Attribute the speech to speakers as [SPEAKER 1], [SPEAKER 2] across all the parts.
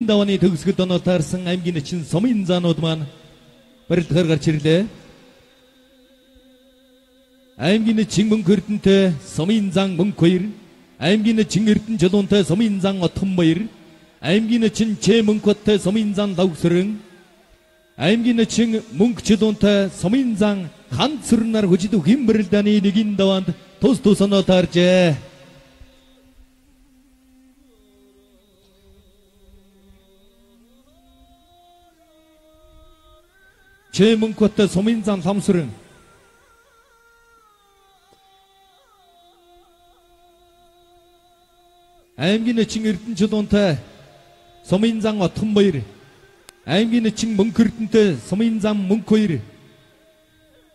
[SPEAKER 1] даваны төгсгöд оноо таарсан аймгийн чин сумын заанууд маань барилдахаар гарч ирлээ. аймгийн чин мөнх эрдэнтэй сумын зан мөнх хоёр, аймгийн чин эрдэн жолоонтой сумын зан отхон баяр, аймгийн чин чэ мөнхөттэй сумын зан лавсрын, аймгийн чин мөнх жолоонтой сумын зан хан сүрнаар хүчит химбэрлдэний нэгэн даванд тус тус оноо тааржээ. 제 문코트 소민산 삼수릉 аймгийн чин эрдэнчдүүнтэй сумын отхон баяр, аймгийн чин мөнх эрдэнтэй сумын мөнх хоёр,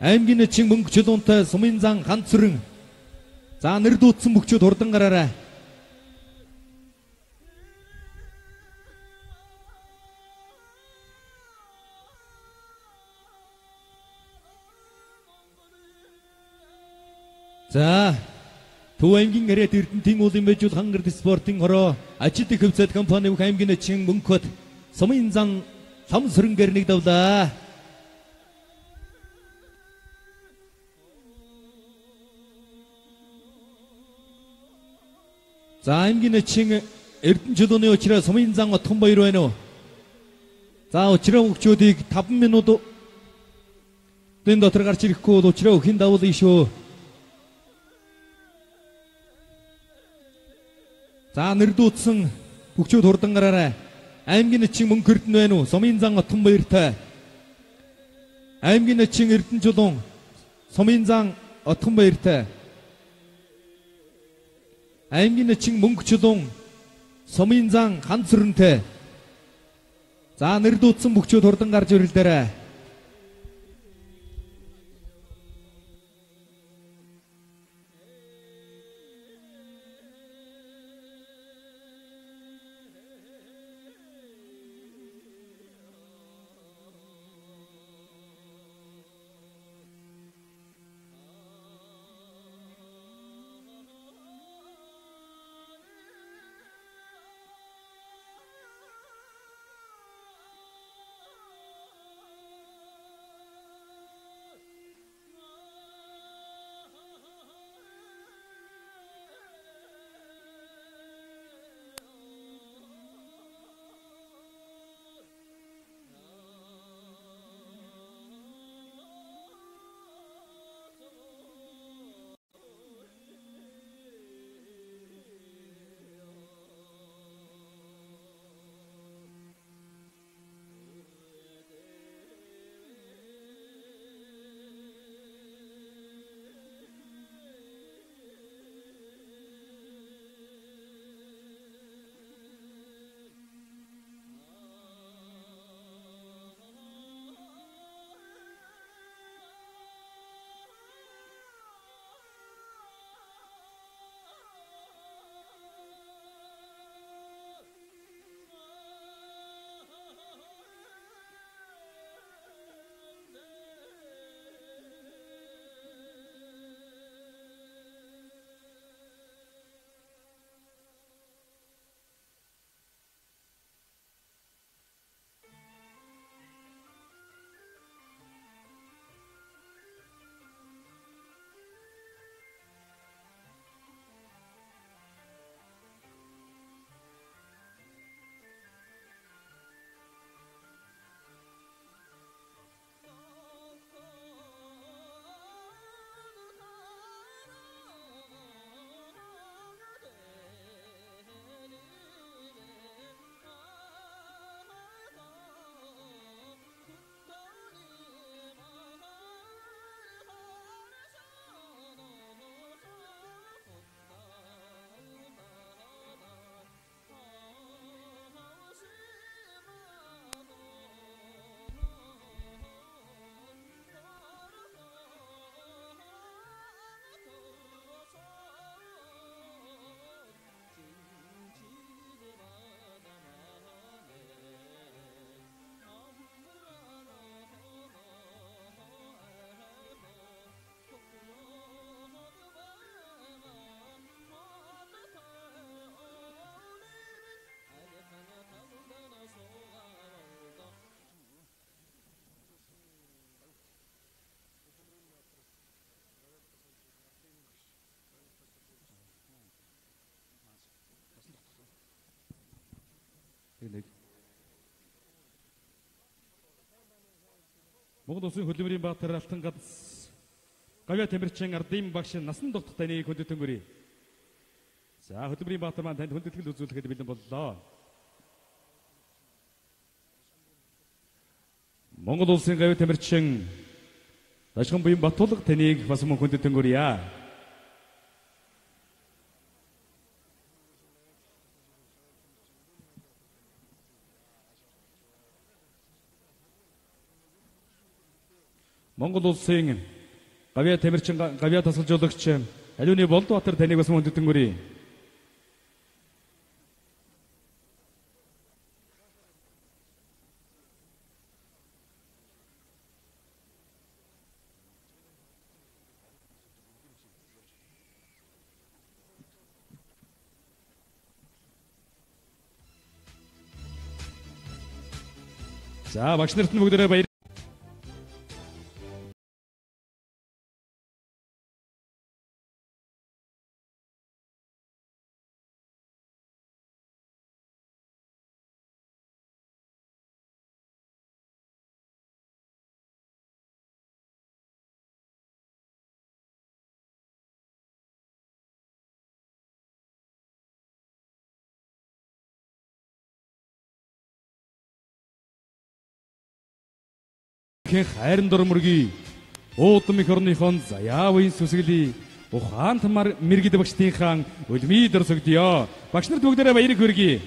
[SPEAKER 1] аймгийн чин мөнхчдүүнтэй сумын ганц сүрэн. За нэр дуудсан мөхчүүд хурдан гараарай. За Төв аймгийн гараад эрдэнтийн уулын байжуул хангард спортын хороо ажид их хөвцөд компани аймгийн чин мөнхөд сумын зан лам сүрэнгээр нэг давлаа. За аймгийн чин эрдэнчдүүний учраас сумын зан отхон баяр байна уу? За учраа хөгчүүдийг 5 минут энэ дотор гарч ирэхгүй бол учраа өхийн давуулъя шүү. За нэр дуудсан хөгчүүд хурдан гараарай. аймгийн чин мөнх эрдэнэ байна уу? Сумын зан отхон баяртай. аймгийн чин эрдэнэ жолоон сумын зан отхон баяртай. аймгийн чин мөнх жолоон сумын зан ганц сүрэнтэй. За нэр дуудсан хөгчүүд хурдан гарч ирэлдээрэй.
[SPEAKER 2] Монгол Улсын хөдөлмөрийн баатар Алтан ганц Гавьяа Тамирчин ардын багш насан тогтох таныг хүндэтгэнгүрье. За хөдөлмөрийн баатар маань танд хүндэтгэл үзүүлэхэд бэлэн боллоо. Монгол Улсын Гавьяа Тамирчин Дашган буян Батулга таныг бас мөн хүндэтгэнгүрье. Монгол Улсын Гавьяа Тамирчин Гавьяа тасгалжуулагч Алиуны Болдбаатар таныг бас мөн хүндэтгэнгүрье. За багш нарт нь бүгдээрээ баяр. Хайран дормөргий уудам их орныхон заяавын сүсгэлий ухаан тамар мэргэд багштынхаа үлмий дөрсөгдөө. Багш нарт бүгдээрээ баярыг хүргэе.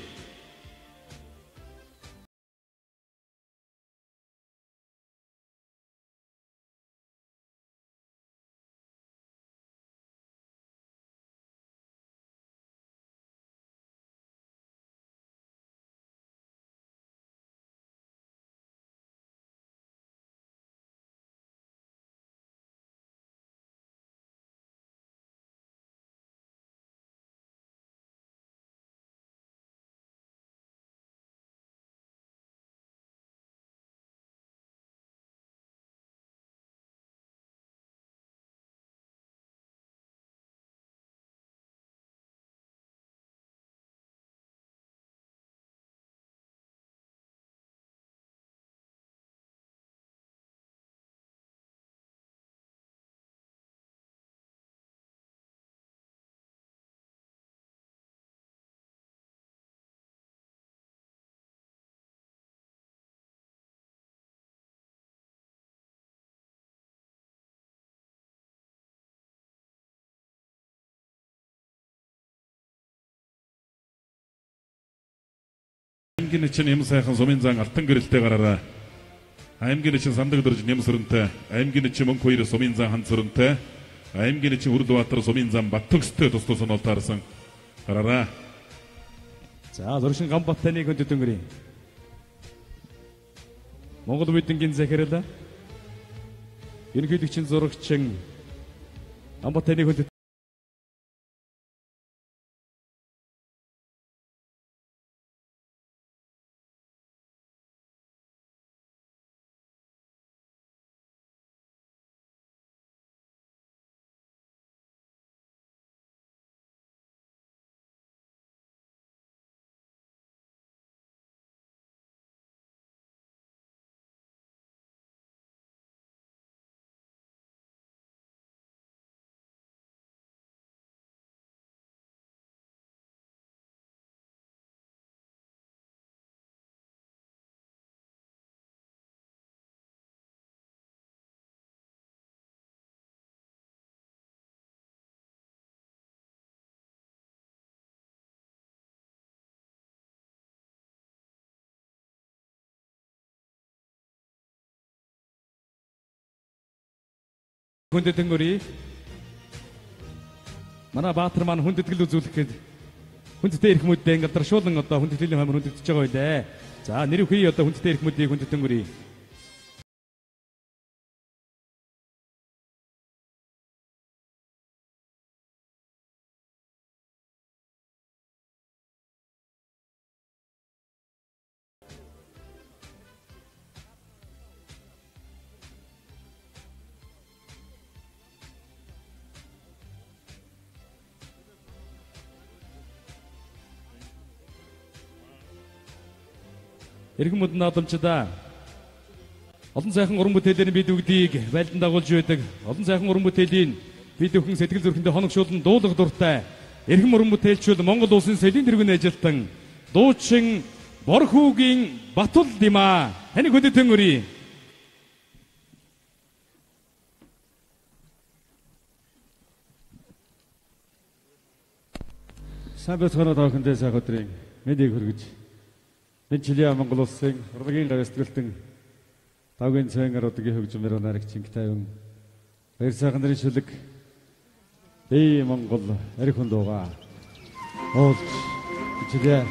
[SPEAKER 2] Аймгийн чинь юм сайхан сумын зан алтан гэрэлтэй гараараа. Аймгийн чинь самдаг дөрж нэмсрэнтэй. Аймгийн чинь мөнх хоёр сумын зан ханцрэнтэй. Аймгийн чинь Үрдбаатар сумын зан Баттөгстэй тус тусанол таарсан гараараа. За зуршин Гамбат таныг хүндэтгэнгүрье. Монгол Бидингийн захирал ерөнхийлөгчийн зурагчин Гамбат таныг хүндэтгэнгүрье. Хүндэтгэнгүрье. Манай баатар маань хүндэтгэл үзүүлэхэд хүндтэй эрх мэдээ ингээд даршуулан одоо хүндэтгэлийн хаймар хүндэтгэж байгаа байлаа. За нэр үхий одоо хүндтэй эрх мэдээ хүндэтгэнгүрье.
[SPEAKER 1] Эрхэм модон наадамчдаа олон сайхан уран бүтээлээр бид бүгдийг байлдан дагуулж байдаг. Олон сайхан уран бүтээлийн бид өхөн сэтгэл зүрхэндээ хоногшуулан дуулах дуртай. Эрхэм уран бүтээлчүүд Монгол улсын соёлын тэргүүн ажилтан дуучин Борхүүгийн Батул Димаа. Таны хүндэтгэн өрий.
[SPEAKER 3] Сайн байцгаана та бүхэндээ сайхан өдрийн мэндийг хүргэж энэ жилийн Монгол улсын урлагийн гавь сэтгэлтэн давгийн цэвэн аруудгийн хөгжмөр наригч Чингитайван баяр сайхан нарын шүлэг бие Монгол архинд дууга оолж жилээ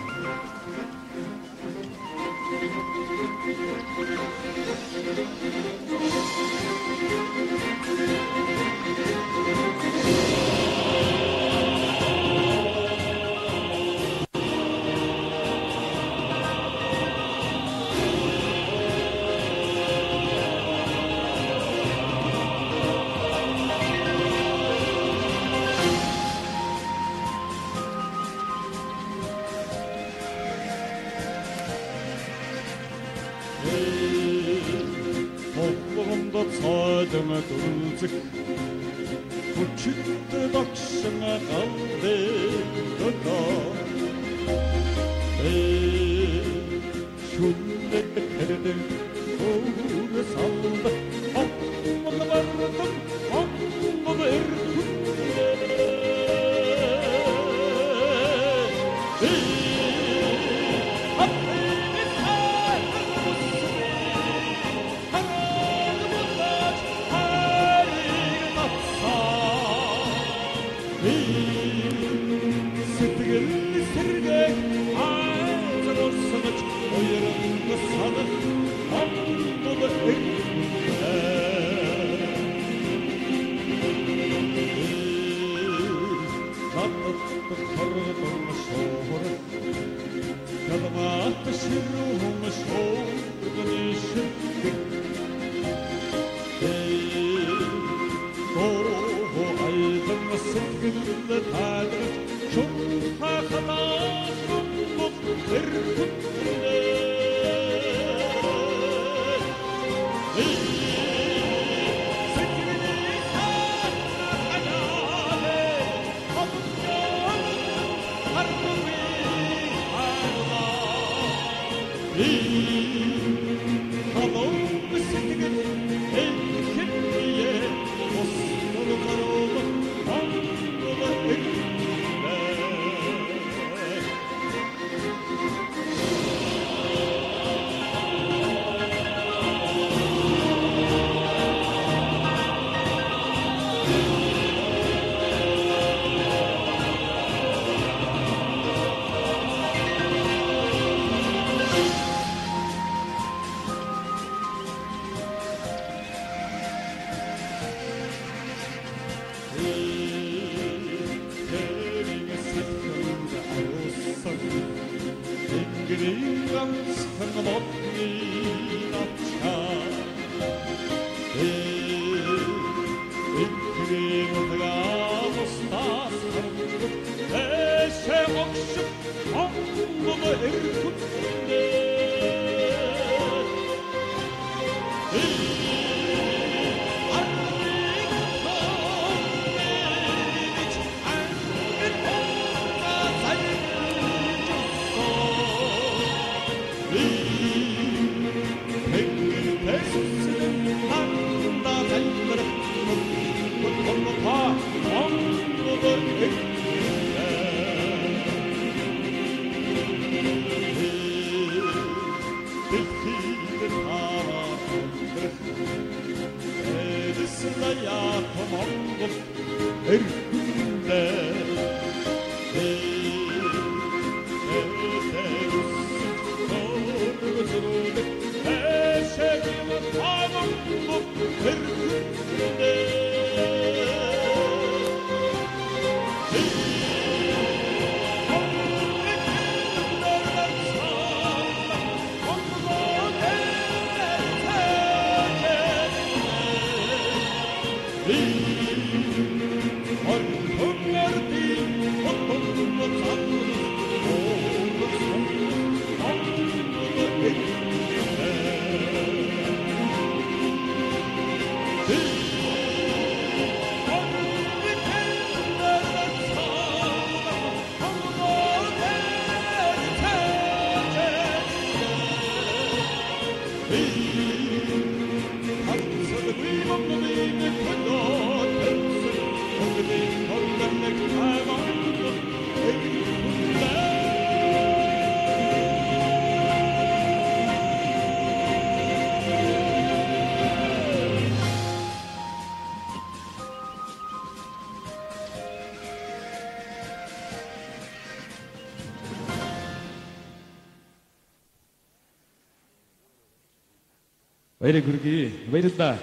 [SPEAKER 3] Баярыг хүргэе. Баярлалаа.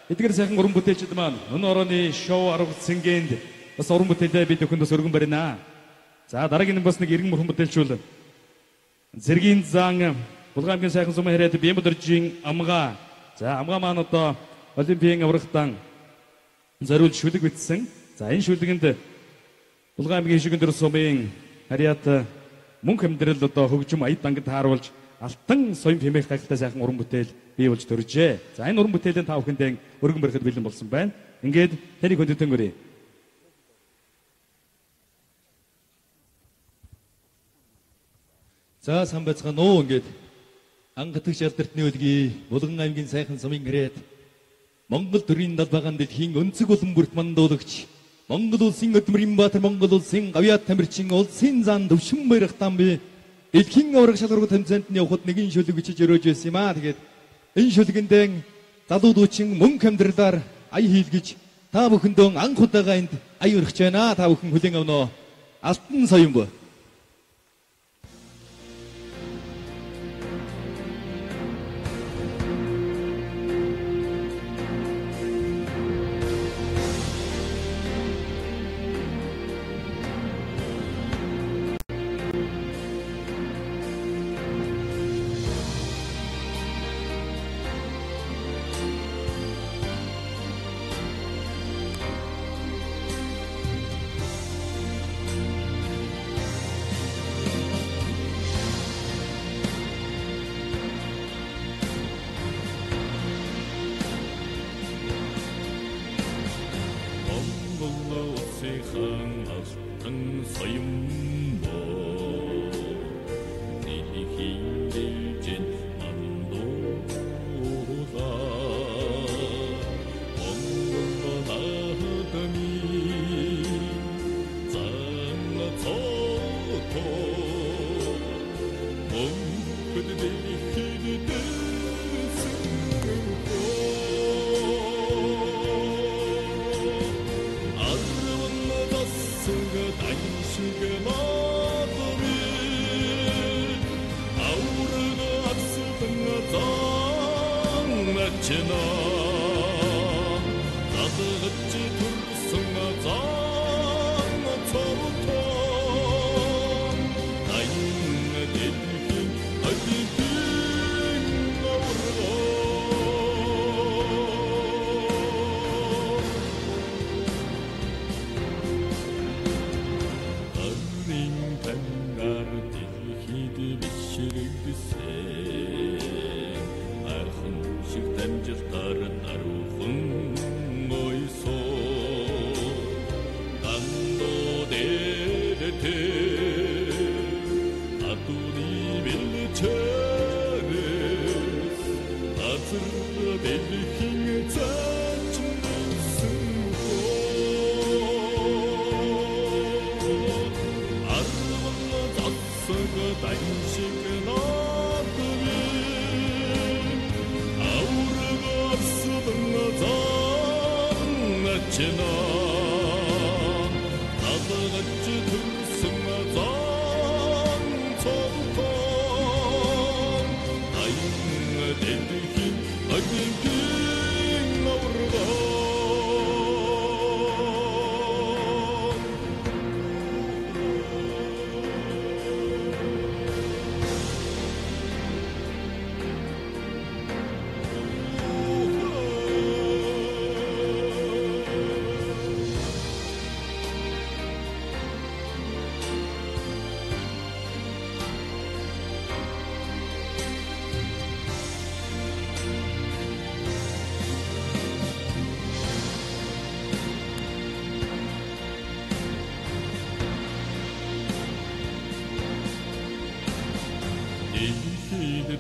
[SPEAKER 3] Эдгээр сайхан уран бүтээлчид маань өнөө орооны шоу арга цэнгэнд бас уран бүтээлээ бид өхөндөөс өргөн барина. За дараагийн бас нэг иргэн уран бүтээлчүүл. Зэргийн зан Булгаамгийн сайхан сумын хэрэг Бямбдоржийн амгаа. За амгаа маань одоо Олимпийн аврагтан зориулж шүлэг бичсэн. За энэ шүлэгэнд Булгаамгийн шигэн сумын харьяат мөнх амьдрал одоо хөгжим аяд ангид тааруулж алтан соён хэмээх гайхалтай сайхан уран бүтээл бий болж төржээ. За энэ уран бүтээлийн та бүхэндээ өргөн барихад бэлэн болсон байна. Ингээд таныг хүндэтгэнгөрье.
[SPEAKER 1] За сан байцгаана уу ингээд ангатгч алдартны үлгий Булган аймгийн сайхан сумын гэрээд Монгол төрийн далбагаан дэлхийн өнцөг улам бүрт мандуулагч Монгол улсын өдмөрийн баатар Монгол улсын гавьяат тамирчин улсын зан төвшин байрагтан би дэлхийн авраг шалралт тэмцээнд явхад нэгэн шүлэг бичиж өрөөж байсан юм аа. Тэгээд энэ шүлгэндээ залуу дуучин мөнх амьдралаар ая хийлгэж та бүхэндөө анх удаага энд ая өргөж байна. Та бүхэн хүлээн авноо. Алтан соён бо.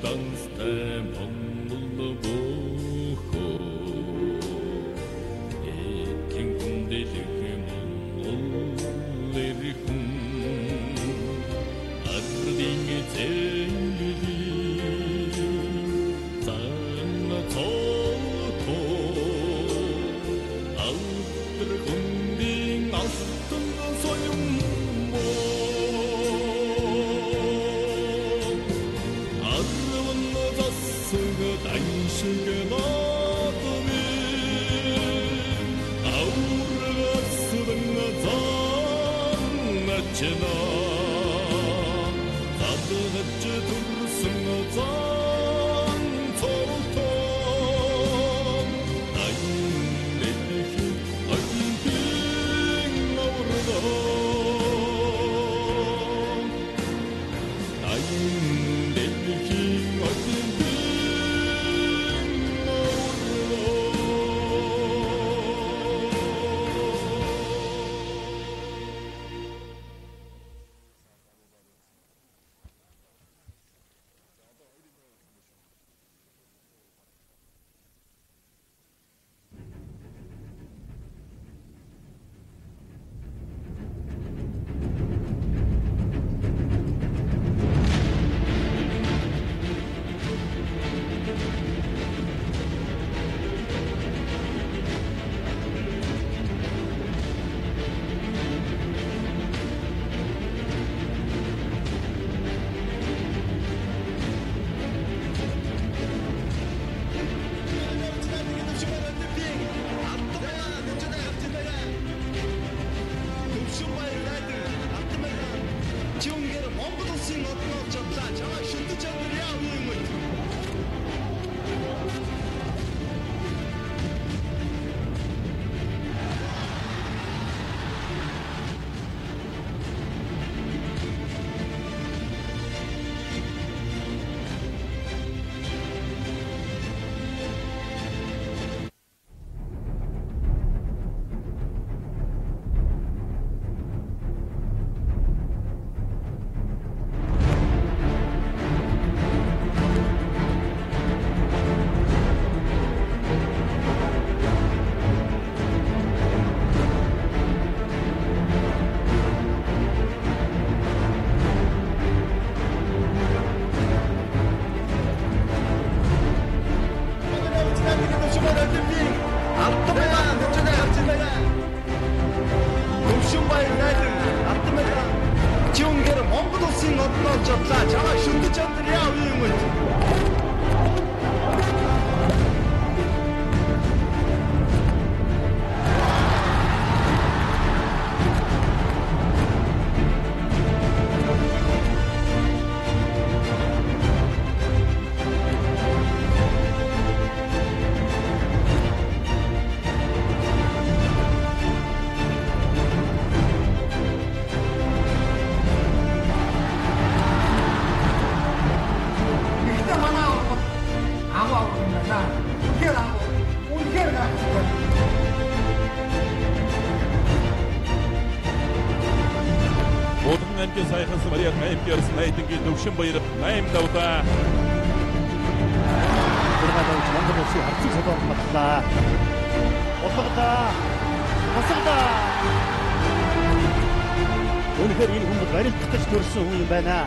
[SPEAKER 4] danste Mondo
[SPEAKER 2] сайхан Мариа Гаймпиерс найдынгийн төвшин баяр 8 давда.
[SPEAKER 4] Гэрмадагч Монгол улсын харцыг солиод батлаа. Улгадаа. Босгодаа. Үнэхээр энэ хүмүүс барилдах гэж төрсэн хүн юм байна.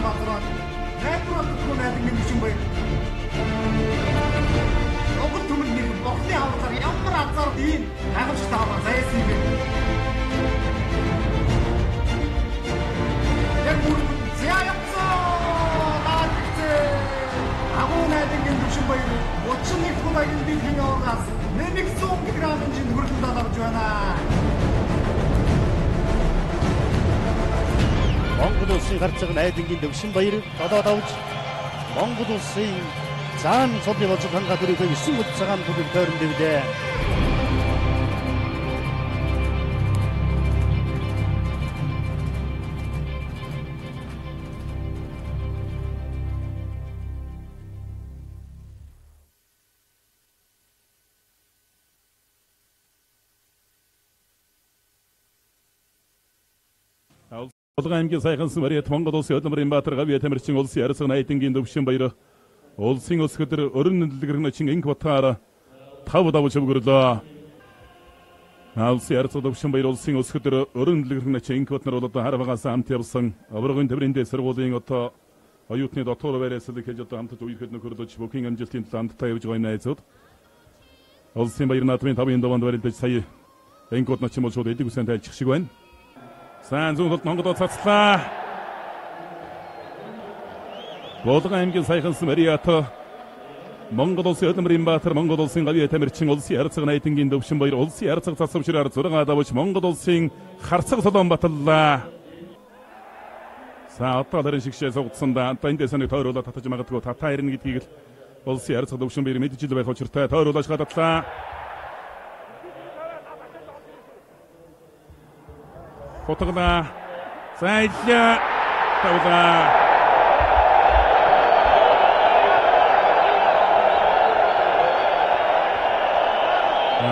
[SPEAKER 4] Базран. Найдвар бүхэн найдын төвшин баяр. Монгол төмөр нэг бохны хавцаар ямар азар дийн гайхамшиг таавар заяасан юм бэ? Яг бүр агуунайдын төвшин баяр 31 хүн аян дэлхийн оргаас 100 грамын жин хүрэлт авч байна. Монгол улсын харцаг найдынгийн төвшин баяр одоо давж Монгол улсын Зан цолны болж ханга дөрөвөө 9 үд цагаан бүлэг тойронд дэвдээ.
[SPEAKER 2] Улаан аймгийн сайхан Сүмэриэт Монгол улсын өдмөрийн баатар гавья тамирчин улсын арьсган айдынгийн төвшин баяр улсын ус хөдөр өрн дэлгэрнэчин инг батаар тав давж өвгөрлөө. Улсын арьсган төвшин баяр улсын ус хөдөр өрн дэлгэрнэчин инг батнаар болоод харвагаас амт явсан аврагын төврөндөө сургуулийн одоо оюутны доктор байрасыг хийж одоо хамтд үерхэд нөхөрлөж бүхийн амжилтын төлөө хамтдаа явж байгаа найзууд. Улсын баяр наадмын 5-ын даваанд барилдаж сая инг батначин бол шууд эдэг үсэн тайлчих шиг байна. Сайн зөвхөн Монгол цацлаа. Улаан аймгийн сайхан Сүмэриэт Монгол улсын өдмөрийн баатар Монгол улсын гавья тамирчин улсын арьсган айдынгийн төвшин баяр улсын арьсган засвчраар 6 давж Монгол улсын харцаг солон батлаа. За одоо дэрэн шигшээ сугдсандаа эндээс нэг тойруулаад татаж магадгүй татаа ирнэ гэдгийг л улсын арьсган төвшин баяр мэдж ил байх учиртай тойруулаж гадатлаа. Фотогна сайла тавла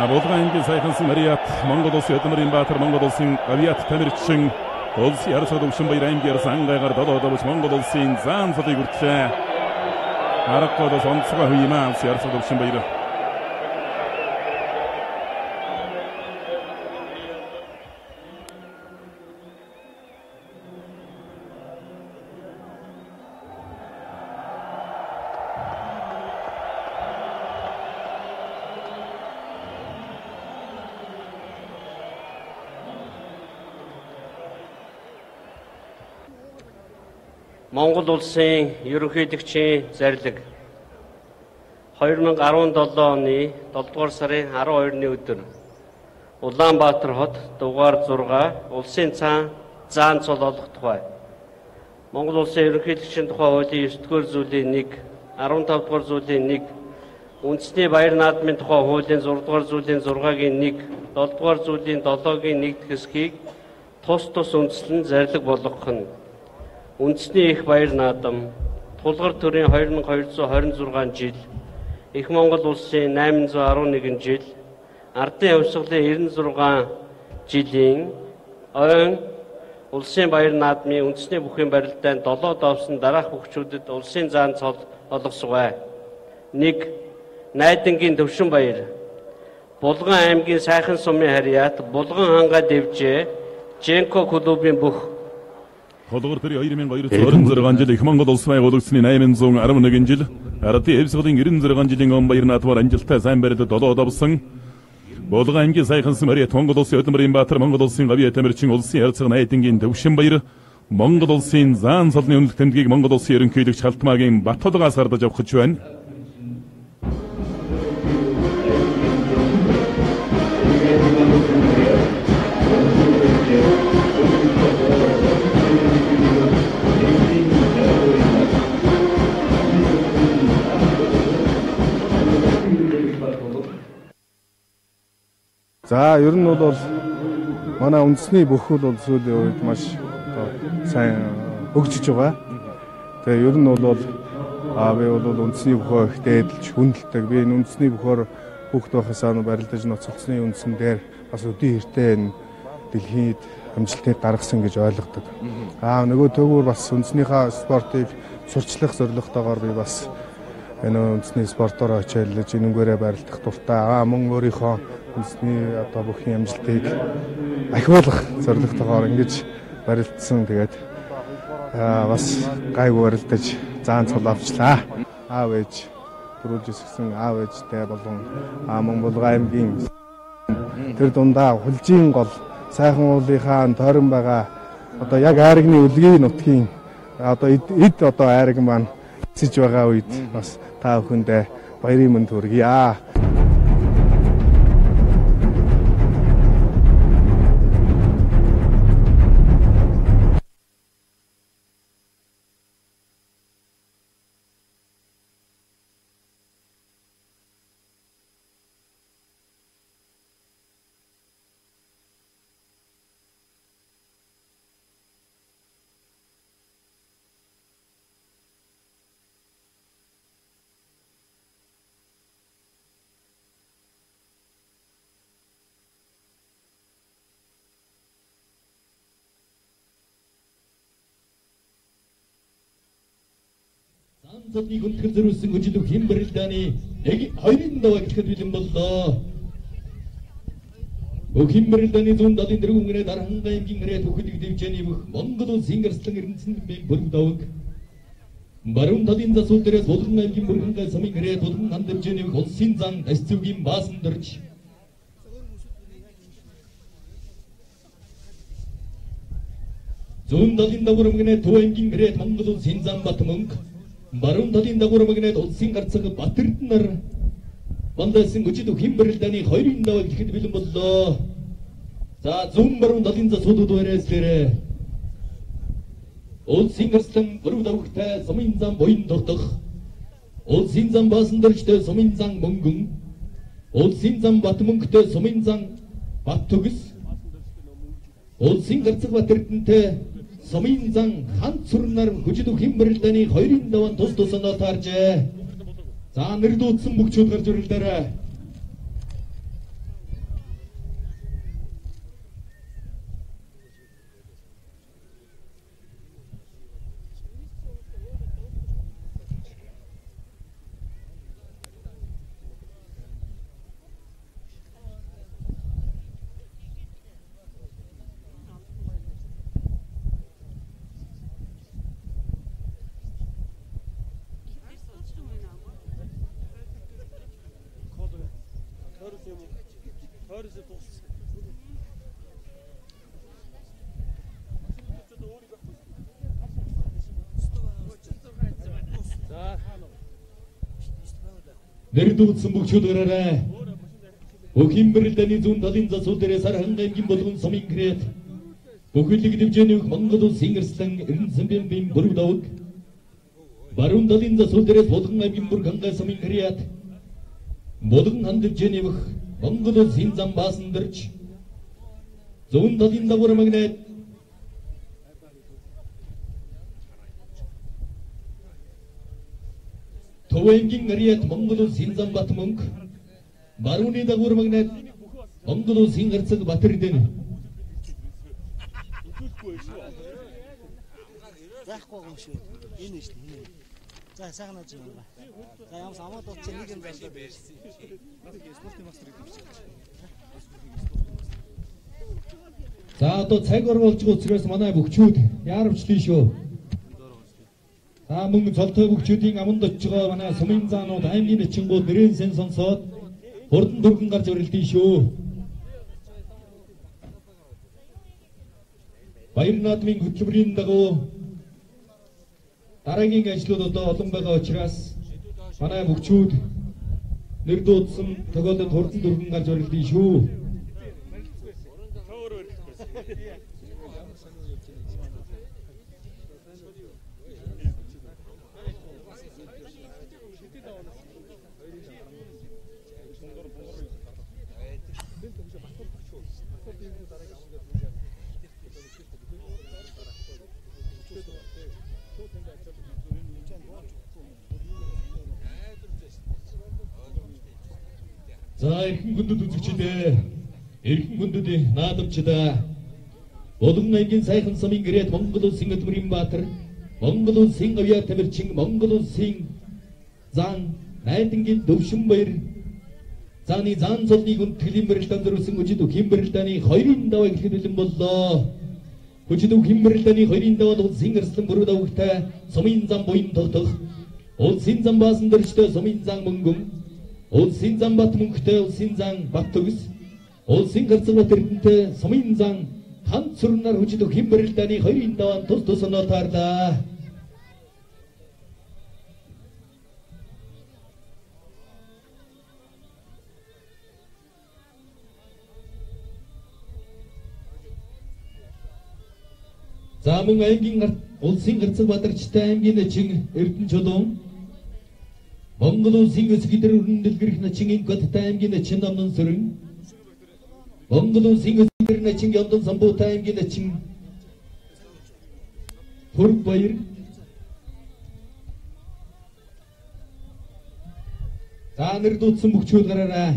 [SPEAKER 2] Улаан аймгийн сайхан Сүмэриэт Монгол улсын өдмөрийн баатар Монгол улсын авиат тамирчин улсын арьсган төвшин баяр аймгийн сангайгаар 7 давж Монгол улсын заан цолыг хүртлээ. Аргагүй онцгой хуймаа улсын арьсган төвшин баяр
[SPEAKER 5] Монгол улсын ерөнхийлөгчийн зарлиг 2017 оны 7 дугаар сарын 12-ны өдөр Улаанбаатар хот дугаар 6 улсын заан цол олох тухай Монгол улсын ерөнхийлөгчийн тухай хуулийн 9-р зүйлийн 1, 15 дугаар зүйлийн 1, үндэсний баяр наадмын тухай хуулийн 6 дугаар зүйлийн 6-гийн 1, 7 дугаар зүйлийн 7-гийн 1 хэсгийг тус үндэслэн зарлиг болгох нь үндэсний их баяр наадам тулгар төрийн 2226 жил их Монгол улсын 811 жил ардын явсгалын 96 жилийн ойн улсын баяр наадмын үндэсний бүхийн барилдаанд 7 давсан дараах бүхчүүдэд улсын заан цол олгосгоо. 1. Найдангийн төвшин баяр Булган аймгийн сайхан сумын харьяат Булган ханга дэвжээ Женко клубын бүх
[SPEAKER 2] Холгор төрийн 2226 жил их Монгол улс байгуулагдсны 811 жил ардын явсгалын 96 жилийн он баяр наадмаар амжилттай сайн барилдад 7 давсан Булган аймгийн сайхан Сүмэриэт Монгол улсын өдмөрийн баатар Монгол улсын гавья тамирчин улсын арьсган айдынгийн төвшин баяр Монгол улсын заан цолны үнэлт тэмдгийг Монгол улсын ерөнхийлөгч Халтмаагийн Баттулгаас гардаж авах гэж байна.
[SPEAKER 6] За ер нь бол манай үндэсний бүхэл бол сүүлийн үед маш сайн хөгжиж байгаа. Тэгээ ер нь бол би бол үндэсний бүхөө их дээдлж хүндэлдэг. Би энэ үндэсний бүхөөр хүүхд байхасаа барилдаж ноцолцсны үндсэн дээр бас өдий хэртэй энэ дэлхийд амжилтыг гаргасан гэж ойлгодог. Нөгөө төгөөр бас үндэснийхээ спортыг сурчлах зорилготойгоор би бас энэ үндэсний спортоор очиалж энэнгээрээ барилдах дуртай. Мөн өөрийнхөө үндэсний одоо бүхэн амжилтыг ахиулах зорилготойгоор ингэж барилдсан. Тэгээд бас гайгүй барилдаж заан цол авчлаа. Аав ээж төрүүлж өсгсөн аав ээжтэй болон мөн Булган аймгийн тэр дундаа хулжийн гол сайхан уулынхаа тойрон байгаа одоо яг айрагны үлгийн нутгийн одоо эд одоо айраг маань эцэж байгаа үед бас та бүхэндээ баярын мэнд хүргье.
[SPEAKER 1] 자니 군틀들을 쓴 거지도 힘버릴다니 내게 아이린다와 기켜드리는 것다. 힘버릴다니 좀 나도 들고 그래 날 한가임 긴그래 도그디 되잖니 뭔가도 생각했던 이런 신빙 버리다오. 마름 다딘다 소들에 도둑난 김물 한가 섬이 그래 도둑 난들 전에 곧신장 에스투긴 마슴들지. 좀 다딘다고 그러면 도엠긴 그래 뭔가도 신장 바텀은 마름 다딘다고 그러면 도생 가르쳐가 바트르트나라. 만다신 거지도 힘버릴다니 허이린다고 이렇게 빌린 것다. 자, 좀 마름 다딘다 소도도 해랬으래. 오싱거스턴 버루다고 그때 서민장 모인덕덕 오신장 바슨들 그때 서민장 멍궁 오신장 바트문 그때 서민장 바투그스 오싱거스 바트르 때 서민장 한수르날 후지도 힘버릴다니 허이린다원 도스도서 나타르제 자 너희도 승북초들 저를 따라 너희도 승북초들아라 오힘버릴다니 좀 다딘자 소들의 사랑한 김보동 서민 그래 오글리기 듬전에 망가도 생글스당 은선변빈 버루다옥 마룬 다딘자 소들의 도둑날 김불 강가 서민 그래 모든 한들 전에 망가도 신장 마슨들지 좀 다딘다고 그러면 도엠긴 거리에 멍고도 신장 바트멍크 마룬이다고 그러면 멍고도 신가르서가 바트리 되네
[SPEAKER 4] Яахгүй юм шүү. Энэ шүү дээ. За сайхан наж байна. За ямс амаа дуусах нэг юм байна. Спортын мастер гэдэг чинь.
[SPEAKER 1] 자, 또 최고로 болж учраас манай бүгчүүд яаравчлаа шүү. 자, мөн золтой бүгчүүдийн аманд очиж байгаа манай сумынзаанууд аймгийн чингууд нэрэн сэн сонсоод хурдан дөргөн гарч өрөлдөн шүү. Баяр наадмын хөтөлбөрийн дагуу дараагийн ажлууд одоо олон байгаа учраас манай бүгчүүд нэр дуудсан төгөөдөд хурдан дөргөн гарч өрөлдөн шүү. 자, эрхэн гүндэд үзэгчдээ эрхэн гүндэд наадамчдаа Улам найгийн сайхан сумын гэрээд Монгол улсын өдмөрийн баатар Монгол улсын авьяа тамирчин Монгол улсын зан найдангийн Дөвшин баяр зааны зан цолны гүнтгэлийн барилдаан зориулсан хүчит химбэрэлдааны 2-ын даваа гэхэд бэлэн боллоо. Хүчит химбэрэлдааны 2-ын даваад улсын арслан бүрүү давагтай сумын зам буян тогтох улсын зам баасан дөрчтэй сумын зам мөнгөн улсын зам бат мөнгөтэй улсын зам бат төгс улсын гарцгат эрдэнтэй сумын зам хан цурнаар хүчит химбэрэлдааны 2-ын даваа тус тусанаа таарлаа. За мөн аймгийн улсын гарцаг бадарчтай аймгийн начин Эрдэнэ чулуун Монгол улсын өсгийдэр өрнөн дэлгэрэх начин Инкоттай аймгийн начин Намнан Сүрэн Монгол улсын өсгийдэр начин Ёндон Самбуутай аймгийн начин Хүрг баяр За нэр дуудсан бүгчүүд гараарай.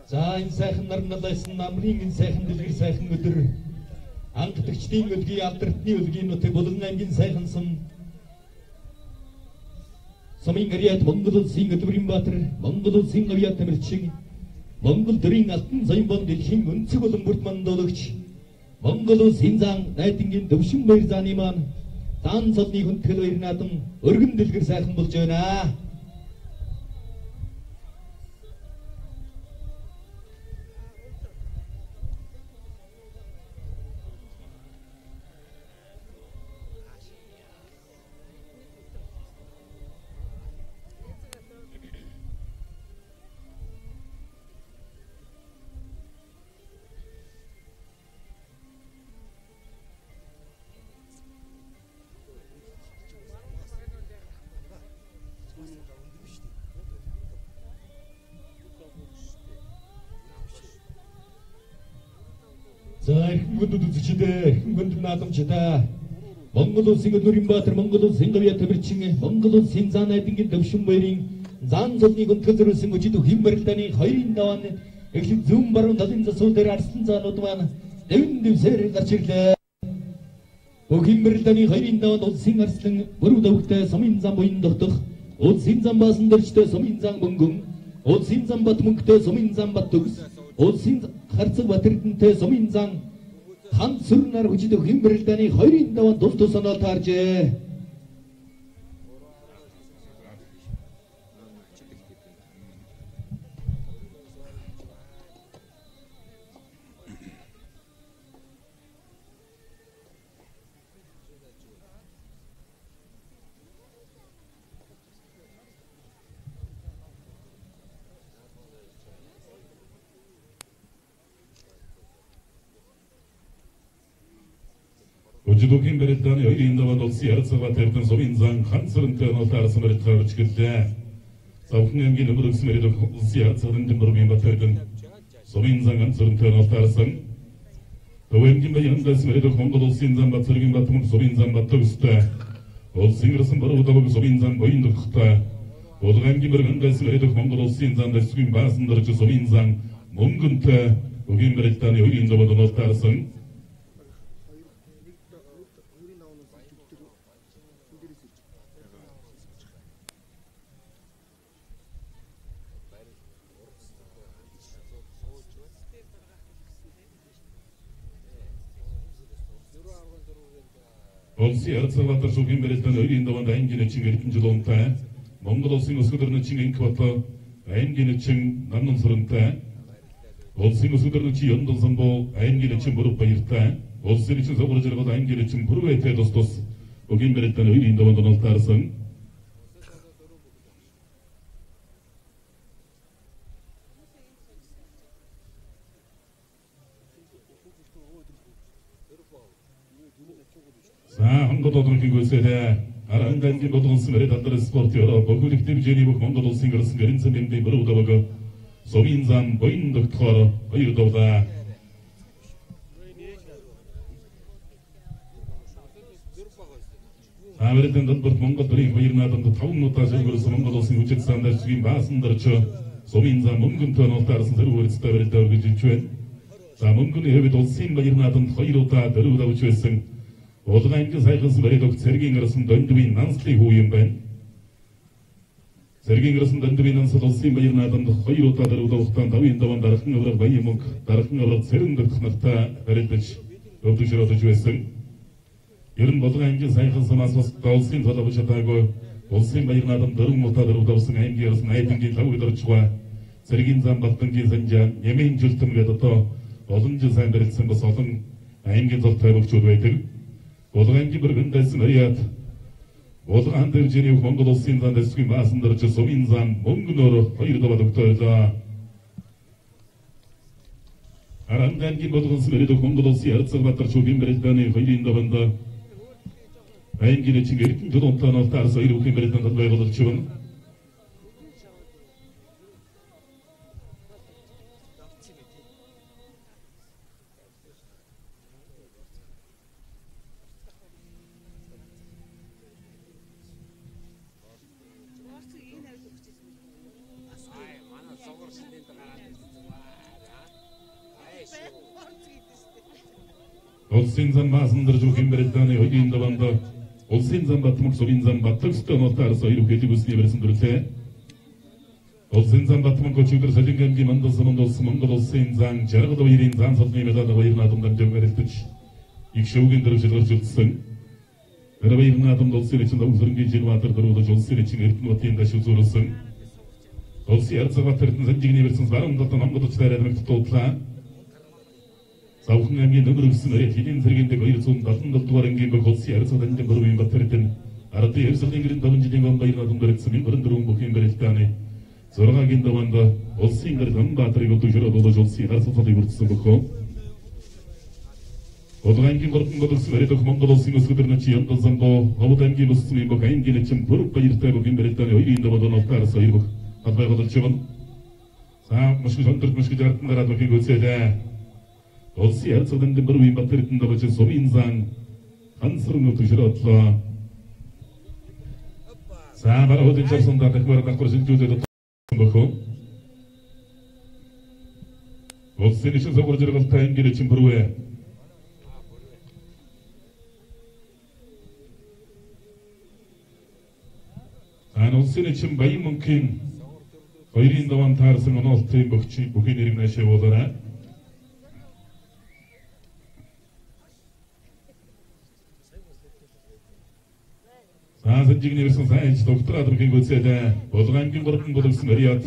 [SPEAKER 1] За энэ сайхан нарнад байсан намрын энэ сайхан дэлгэр сайхан өдөр анхдагчдын өдгий алдартны өдгийн нутаг Булган аймгийн сайхан Сумын Ариат Монгол улсын Өдвөрийн Баатар, Монгол улсын авиа тамирчин, Монгол төрийн алтан соёмбон дэлхийн өнцөг болон бүрд мандуулагч, Монгол улсын зан найдангийн Дөвшин баяр зааны маань дан цолны хүндэтгэл баяр наадам өргөн дэлгэр сайхан болж байна. За гүнд үзэгчдээ гүнд наадамчдаа Монгол улсын Өдвөрийн Баатар, Монгол улсын авиа тамирчин, Монгол улсын зан найдангийн Дөвшин баярын зан цолны хүндэтгэл зориулсан өчид хэн барилдааны 2-ын даваан эхлээд зүүн баруун талын засвар дээр арслан заанууд маань дэвэн дэвсээр гарч ирлээ. Хэн барилдааны 2-ын даваан улсын арслан бүрүү давхтай Сумын зам буян догдох, улсын зам баасан дэрчтэй Сумын зам мөнгөн, улсын зам бат мөнгөтэй Сумын зам бат төгс, улсын харцаг Батэрдэнтэй Сумын зам хан сүрнээр хүчит хэн барилдааны 2-ын даваан тус тусанаа тааржээ.
[SPEAKER 2] Өжидөгийн барилдааны 2-ын даваан улсын харцаг Батэрдэн Сумын зан хан сүрнтэй нотаарсан барилдаж гэлээ. Завхан аймгийн Өмөрөкс мэрэг улсын харцагын Дэмбэргийн Батэрдэн Сумын зан хан сүрнтэй нотаарсан. Өвөнгийн баяндас мэрэг Монгол улсын зан Батэргийн Батмын Сумын зан Батөгстэй. Улсын гэрсэн баруун даваг Сумын зан боён дөхтэй. Булган аймгийн баяндас мэрэг Монгол улсын зан дэсгийн баасан дөрж Сумын зан мөнгөнтэй өгийн барилдааны 2-ын даваан нотаарсан. Улсын харцаг Батар шүүхийн барилдааны 2-ын даваанд аймгийн эчин эрдэнэ жолоонтой, Монгол улсын өсгөдөр нэчин Инкбато аймгийн эчин Намнан сүрэнтэй, улсын өсгөдөр нэчин Ёндон самбуу аймгийн эчин Бүрэг баяртай, улсын эчин Согор жаргал аймгийн эчин Бүрвэтэй тус тус өгийн барилдааны 2-ын даваанд нотаарсан. Монгол улсын гүйцэтгэл арангангийн болонсын мэрэг алдар спорт ёро бүгд хэмжээний бүх Монгол улсын гэрсэн гэрэнцэн бэмбэ бүрүү даваг Сумын зам боён догтохоор 2 давлаа. Америкийн Донборт Монгол төрийн баяр наадамд 5 минутаас өнгөрсөн Монгол улсын хүчит сандарчгийн баасан дөрч Сумын зам мөнгөнтэй нолтаарсан зэрэг үрцтэй барилдаа өргөжж байна. За мөнгөний хэвэд улсын баяр наадамд 2 удаа дөрөв давж байсан. Булган аймгийн сайхан барилдагч Цэргийн гэрсэн Дондвийн Нанслын хүү юм байна. Цэргийн гэрсэн Дондвийн Нансал улсын баяр наадамд 2 удаа дөрөв давхтан 5-ын даван дархан авраг баян мөнгө, дархан авраг цэрэн дөрөх нартай барилдаж өвдөж байсан. Ер нь Булган аймгийн сайхан самаас бас улсын толгой чадаагүй улсын баяр наадамд 4 удаа дөрөв давсан аймгийн гэрсэн Айдынгийн лав өдөрчгаа Цэргийн зам Батдангийн санжаа Нямын жилтэн гэдэг одоо олон жил сайн барилдсан бас олон аймгийн зол тавигчуд байдаг. Булган аймгийн бүргэндээс Ариат Булган дэржний Монгол улсын зан дэсгийн баасан дэрж Сумын зам мөнгөнөөр 2 даваа догтойлоо. Арангангийн Булган мэрэг Монгол улсын харцаг Батар шүүхийн барилдааны 2-ын даваанд аймгийн эчин эрдэнэ жолоонтой нотаарс 2 бүхэн барилдаанд байгуулж байна. Olsinzan masındır çoğun berettane oyun davanda. Olsinzan batmak sominzan battık sütten otarsa ayırıp geçip üstüne veresin durursa. Olsinzan batmak koçudur sajingen ki mandasının dostu mongol olsinzan. Jarığı da bayırın zan satmayı medada bayırın adımdan cevap verettiç. İkşoğun dırıp çıkar çıksın. Bayırın adım dolsun için de uzun geçir vatırdır o da jolsun için ertin vatıyın da şu zorusun. Olsi yarısı vatırtın zancigine versiniz var ondan amgıda çıkar edmek tutultla. Savukun emgen ömürüksün öyle tilin sergende bayırsun datın duvar emgen bak olsi yarısı dancın barı uyum vatırtın. Aratı yarısı dengirin davıncı den bayırın adımlar etsin barın durum bakayım berettane. Zorga gen davanda olsi ingar tam batırı yoldu jura doda jolsi yarısı tadı yurtsun bakayım. Oturan kim korkun kodursun öyle dokuman kodolsun ıskıdırına çiyan kızın bo. Avudan kim ısıtmayın bak ayın geleceğim vurup bayırtay bakayım berettane oyrayın davadan altar sayır bak. Atbay kodul çıvın. Sağ müşkü jontırt müşkü jartın karat bakayım götsede. Olsi yarısadan bir uyum batırıtın da başı somu insan. Hansırın ötü jura atla. Sağ bana odun çapsın da takvara takvara jüldü de bakayım. Olsi için zakurcuru kaltayın geleceğim vuruya. Olsun için bayı mümkün. Hayrin davan tarzın onu altayım bakıcı bugün elimle şey olara. Sağ zancigine versin sağ hiç doktor adım kim gülse de. Oturan kim korkun kodursun ariyat.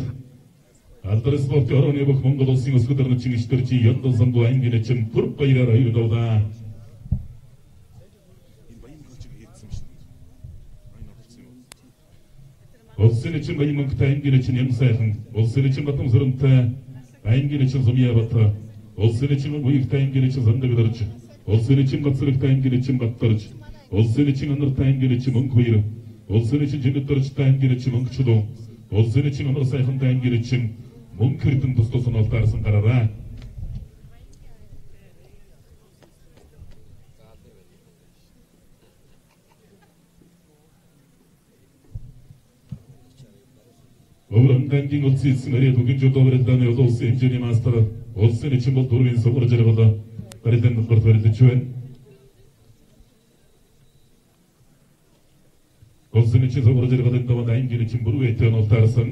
[SPEAKER 2] Altarı sportu aranıya bak mongol olsun ıskıdırını çingiştirci yandılsan bu ayın geçim kurup bayırar ayır davda. Olsun için bayımın kıtayın gelişin yem sayın. Olsun için batım zırıntı. Ayın gelişin zımıya batı. Olsun için bu yıktayın gelişin zandı gıdırıcı. Olsun için batsırıktayın gelişin battırıcı. Olsun için anırtayın gelişin mın kuyru. Olsun için cennettarıçtayın gelişin mın kıçıdı. Olsun için anır sayıntayın gelişin mın kırtın tustosun altarsın karara. Oğlandan kim olsun etsin araya bugün jodo veretten yolda olsun emceni mastara. Olsun için bol doğru insan vuracak olda. Kareden nıkırt verildi çöven. Olsun için vuracak olda davada ayın gelin için buru eten oltarsın.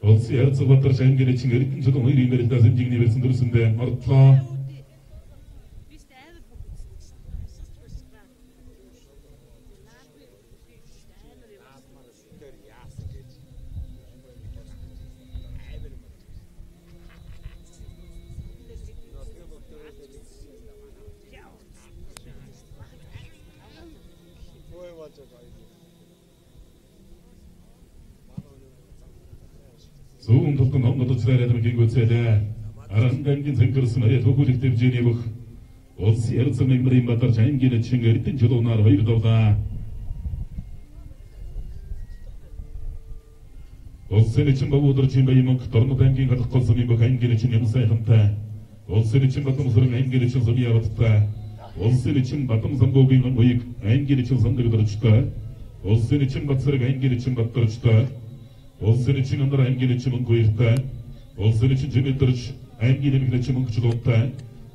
[SPEAKER 2] Olsun yarısı batır şayın gelin için eritin jodo hayri verildi zincigine versin dursun de. Artla. Soğun tutun onları çırar edip ki götsede. Arandan gin sen kırsın araya tokulik tepceni bak. Olsi yarısı memurayım batar çayın gene çingeritin çoğunar hayır davda. Olsun için babudur için bayımın kıtarmadan gin katık kalsın bak ayın gene çingem sayhımta. Olsun için batım sırın ayın gene çin zımıya batıkta. Olsun için batım zambol giyman bayık ayın gene çin zandı gıdırıçta. Olsun için batsırık ayın gene çin battırıçta. Olsun için anlar ayın gene çin koyurta. Olsun için cennettarıç ayın gene mikne çin kıçıdotta.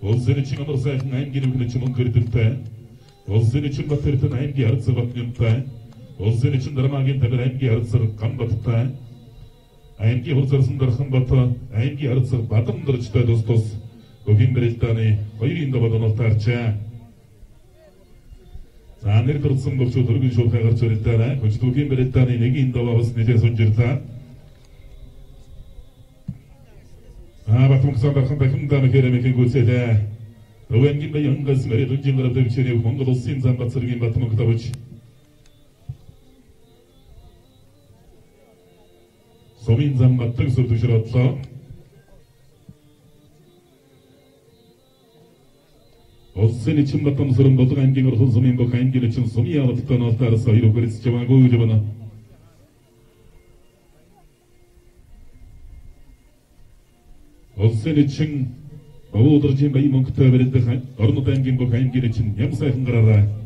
[SPEAKER 2] Olsun için anlar sayhın ayın gene mikne çin kırıtınta. Olsun için batırıtın ayın gene arıtsı batnımta. Olsun için daramagen temel ayın gene arıtsı kan batıkta. Ayın gene hırsarısın darıkın batı. Ayın gene arıtsı batımdırıçta dostos. Bugün berettane hayırında badan altarça. Sağınır kırılsın bakçı durgun şol kaygar çörettara. Koçu bugün berettane negin davabız nece sonjırta. Batım kısan darkın takım da mekeremeken götsede. Öğengin ve yangaz meret öncengara da biçene yok. Mongol olsun zan batsırgin batımın kıtabıç. Somin zan battık sırtı şıratla. Olsun için batım sırın bozuq ayın orhul zomin bok ayın gel için somi alıptan altarı sayır okarisi çaban koyucu bana. Olsun için babu odurcun bayi mon kütüğe verildi ornu ayın bok ayın gel için yam sayfın karara.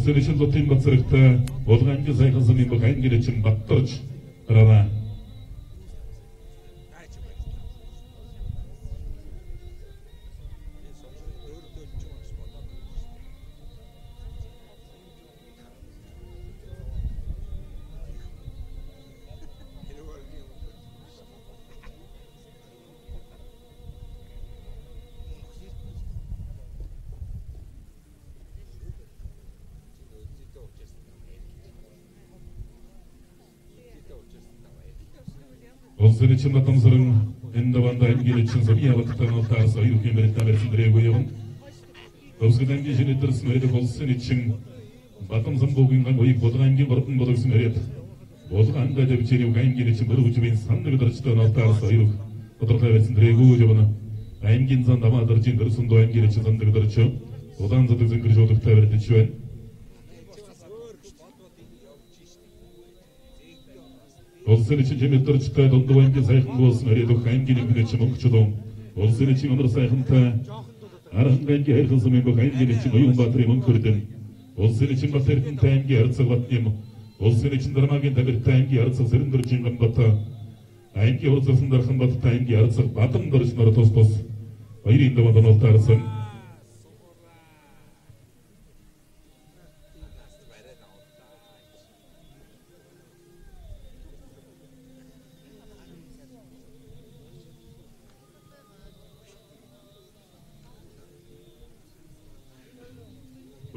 [SPEAKER 2] Улсын ичийн зутын бацрагтай Булган аймгийн сайхан сумын бүх аймгийн эчин батдарч гараарай. Улсын ичийн батамсран энэ даванда аймгийн эчин сумын явагдсан ултаас оюухийн барилдаа барьсан дэрэггүй юм. Өвсгөл аймгийн шинэдэрс мөрөд улсын ичийн батамсан бүгийн аймгийн Булган аймгийн гордон болгосон мөрөд Булган аймгийн дэвчээрийн аймгийн эчин мөрөвчмийн сандаг дөрчтэй ултаас оюух тодорхой барьсан дэрэггүй юм. Аймгийн зан дамадаржин дөрсөн доо аймгийн эчин сандаг дөрчөө улаан зөдөг зөнгөр шуудагтай барьдаж байна. Улсын ичийн жимэдэрчтэй дундуу аймгийн сайхан гоос мөрөд аймгийн эмгэнэч мөнгөчдөн улсын ичийн өнөр сайхантай Аранга аймгийн хайрхан сумын бүх аймгийн эчин Оюнбаатарын мөнхөрдөн улсын ичийн Батэрдэнтэй аймгийн Арцаг Батним улсын ичийн Дармаагийн Давиртай аймгийн Арцаг Сэрэндөр Жингамбат аймгийн Урзасан Дарханбаттай аймгийн Арцаг Бадам дөрчнөр тус хоёрын даваад онолтаарсан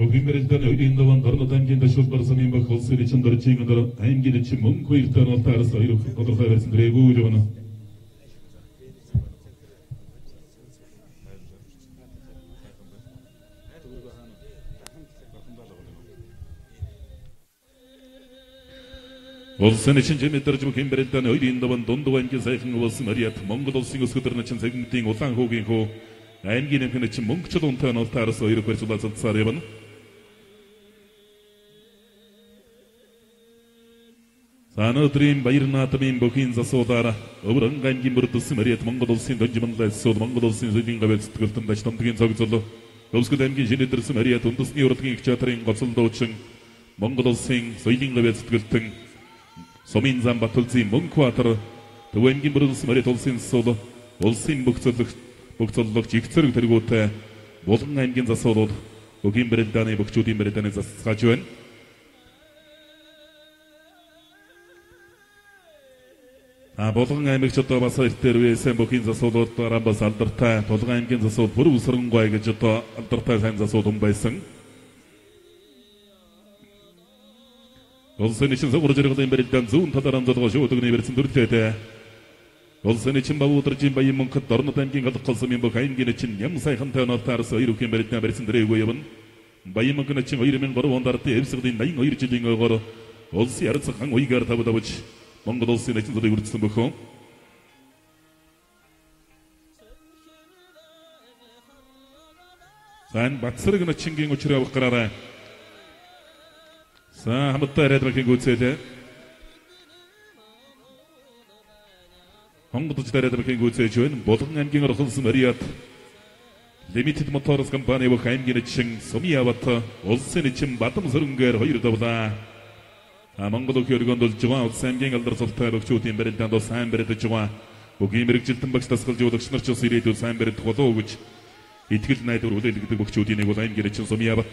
[SPEAKER 2] Өгимэрэлдэн хоёрын даван дорнод аймгийн дашуул барсан юм бах улсын ичийн дөржийн өндөр аймгийн эчин мөнгө хоёртой онолтаарсан хоёрын тодорхой барьсан дэрэггүй юм. Улсын ичийн жимэдэрж бүх хэмбэрэлдэн хоёрын даван дундуу аймгийн сайхан улсын Мариат Монгол улсын өсгөдөрн чин цагмтын улаан хүүгийн хөө аймгийн эмхэн чин мөнгөчд унтай онолтаарсан хоёрын барьцуулалцаар явна. Санаадрын баяр наадмын бүхийн засуулаар Өвөрөн аймгийн бүрдсэн Мариат Монгол улсын донжимнлаас сууд Монгол улсын зөвийн гавьяа сэтгэлтэн дач томдгийн цогцол Өвсгөл аймгийн шинэдэрсэн Мариат үндэсний урлагийн их театрын гоцолдуучин Монгол улсын соёлын гавьяа сэтгэлтэн Сумын зам Батулзын Мөнхбаатар Төв аймгийн бүрдсэн Мариат улсын сууд улсын бүгцоллогч их зэрэг тэргүүтэй Булган аймгийн засуулууд бүгийн барилдааны бүгчүүдийн барилдааны засгааж байна. Булган аймагч одоо бас эртээр үеэсэн бүхийн засуулууд дараа бас алдартай Булган аймгийн засуул бүр үсрэнгуй гэж одоо алдартай сайн засуул хүн байсан. Улсын ичийн зөвхөн зэрэглэлийн барилдаан зүүн талаар амжилтгоо шуудагны барьсан дүрлээтэй. Улсын ичийн Бавуудржийн баян мөнхөд дорнод аймгийн галах сумын бүх аймгийн ичийн ням сайхантай онолтаарс хоёрын барилдаан барьсан дэрэггүй явна. Баян мөнхөд ичийн 2003 онд ардын эвсгэлийн 82 жилийн ойгоор улсын арцхан уйгаар тавдавж Монгол улсын ичийн зүрийг үрдсэн бөхөө. Сан Батсараг начингийн учраа авах гараарай. Са хамтдаа редмэхийн гүйцээлээ. Хонгодж редмэхийн гүйцээж байна. Булган аймгийн орхолсон Мариат Limited Motors компани бүх аймгийн эчин Сумьяват улсын эчин Бадам сөрөнгөөр 2 давлаа. Монгол хөргөнд болж байгаа улсын аймгийн алдар цолтой бөгчүүдийн барилдаанд сайн барилдаж байгаа. Бүгийн мэрэгжилтэн багш тасгалжуулагч нар ч ус ирээдүйд сайн барилдах болов гэж итгэл найдвар хүлээлгдэг бөгчүүдийн нэг бол аймгийн эчин Сумьяват.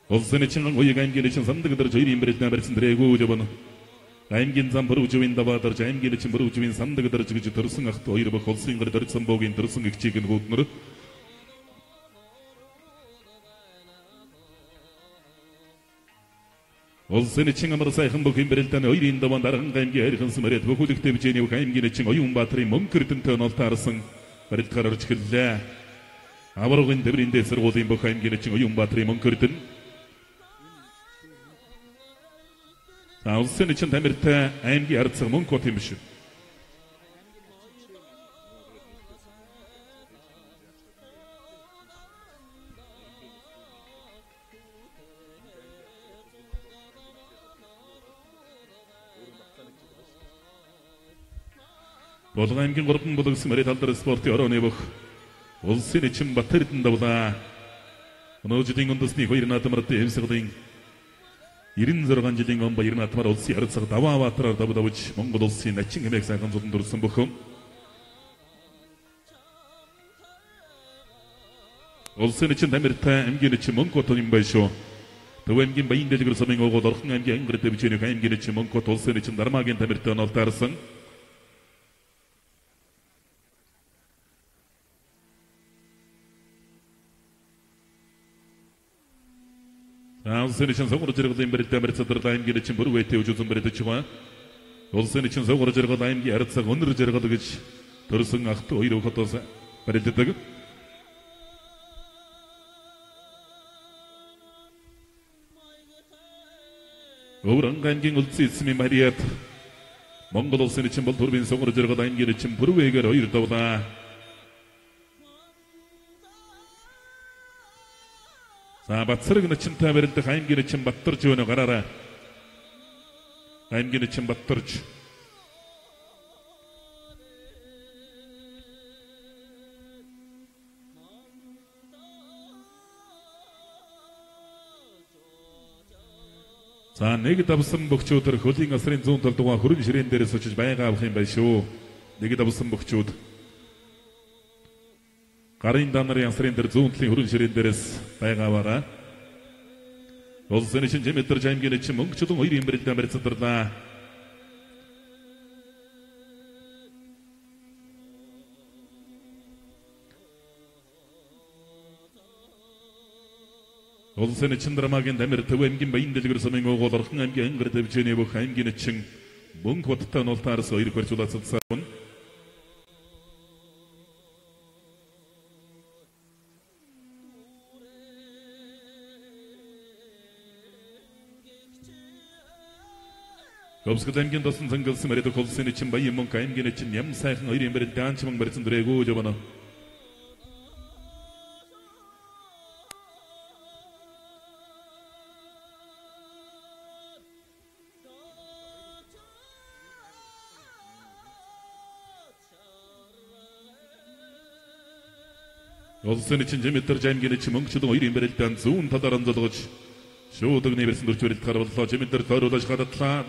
[SPEAKER 2] Улсын эчин уяг аймгийн эчин сандаг дэрж хоёрын барилдаан барьсан дэрэггүй явна. Аймгийн зам бүрүүжвийн даваадарж аймгийн эчин бүрүүжвийн сандаг дэрж гэж төрсөн ахт хоёр бох улсын гэр дөрж самбуугийн төрсөн игчийг нь хүүднэр улсын эчин амар сайхан бүхэн барилдааны хоёрын даваанд Аранга аймгийн хайрхан Мариат бүхүүлэгтэй бижээний бүх аймгийн эчин Оюнбаатарын мөнгөрдөнтэй онолтаарсан барилдгаар орж эхэллээ. Аваргын дэврийн дэс сургуулийн бүх аймгийн эчин Оюнбаатарын мөнгөрдөн улсын эчин Тамиртай аймгийн Арцаг Мөнхбат юм биш. Болгон аймгийн 3 булгасан мөрөд алдар спортын орооны бүх улсын эчин Бат Эрдэнэ давлаа. Өнөө жилийн үндэсний 2 наадмарын хэвсглийн 96 жилийн он баяр наадмаар улсын харилцааг даваа баатараар давж Монгол улсын начин хэмээх сайхан зулан дурсан бүхэн улсын эчин тамиртай аймгийн эчин Монкот юм байна шүү. Төв аймгийн баян дэлгэр сумын огол орхон аймгийн ангар дэвчэнийг аймгийн эчин Монкот улсын эчин Дармаагийн тамиртай онолтаарсан. Улсын эчин согор зэрэглэлийн барилдаа барьцадар аймгийн эчин бүр үетэй үжүүлсэн барилдаж байгаа. Улсын эчин согор зэрэглэл аймгийн харилцааг өнөр зэрэглэл гэж төрсөн ахт хоёр хотоос барилдадаг. Өврөн аймгийн улсын эзэмийн Мариат Монгол улсын эчин бол төрбийн согор зэрэглэл аймгийн эчин бүр үегээр хоёр давлаа. За Батсараг начинтай барилдах аймгийн эчин Баттарж өнө гараараа. Аймгийн эчин Баттарж. За нэг давсан бөхчүүд хөлийн асрын 100 тал дугаа хөрөн ширээн дээрээс очиж байга авах юм байна шүү. Нэг давсан бөхчүүд гарын данарын асрын дээр 100 талын хөрөн ширээн дээрээс байга аваараа. Улсын эчин Жимэтэр аймгийн эчин мөнгөчдөн 2 барилдаа барьцаарлаа. Улсын эчин Дармаагийн тамир Төв аймгийн баян дэлгэр сумын огол орхон аймгийн ангар дэвчээний бүх аймгийн эчин мөнгө бодтой нуултаарс 2 барьцуулацсан. Говсгол аймгийн досон цангалсан мөрөд улсын эчин баян мөнгө аймгийн эчин ям сайхан 2 барилдаа анчман барьсан дөрэгөө жавна. Улсын эчин Жимэтэр аймгийн эчин мөнгөчдөн 2 барилдаан зүүн талаар онцолгож шуудагны барьсан дөрч барилд гарваллаа. Жимэтэр тойруулж хадатлаа.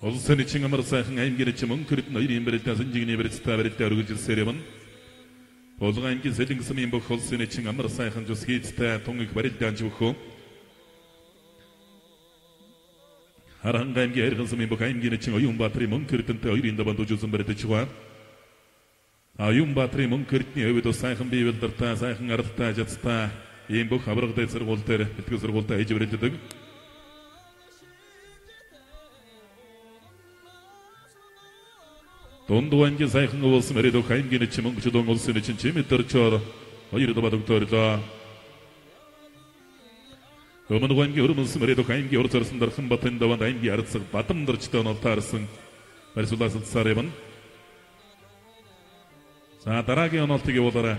[SPEAKER 2] Улсын эчин амар сайхан аймгийн эчин мөнгөрт 2 барилдаа санжигны барилдаа өргөжлсээр явна. Болгон аймгийн Сэлэнг сумын бүх улсын эчин амар сайхан жус хийцтэй тун их барилдаан жөхөө. Харанга аймгийн Эргэн сумын бүх аймгийн эчин Оюнбаатарын мөнгөртөнтэй 2 даван дужуулсан барилдаж байгаа. Оюнбаатарын мөнгөртний өвд сайхан биевэлдэртэй сайхан аралтай жацтай ийм бүх аврагтай сургууль дээр бэлтгэл сургуультай хийж барилдадаг. Дундуу аймгийн сайхан улсын мөрөд аймгийн эчин мөнгөчдөн улсын эчин Жимэтэр чор 2 даваа догтоорлоо. Өмнө аймгийн өрмөлс мөрөд аймгийн урд зорсон дархан Батын даваанд аймгийн арцаг Бадамдарчтай онолтаарсан барьсуулаасалцаар явна. За дараагийн онолтыг явуулаарай.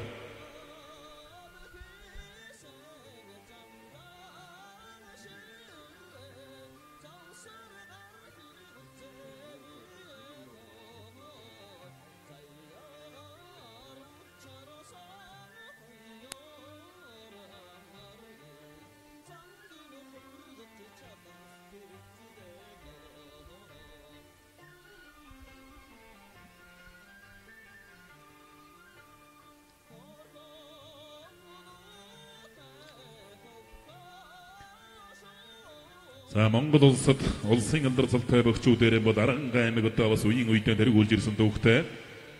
[SPEAKER 2] За Монгол улсад улсын алдар цалтай бөхчүүдээр бод Аранга аймаг одоо бас үеийн үедээ дэргүүлж ирсэн дүүхтэй.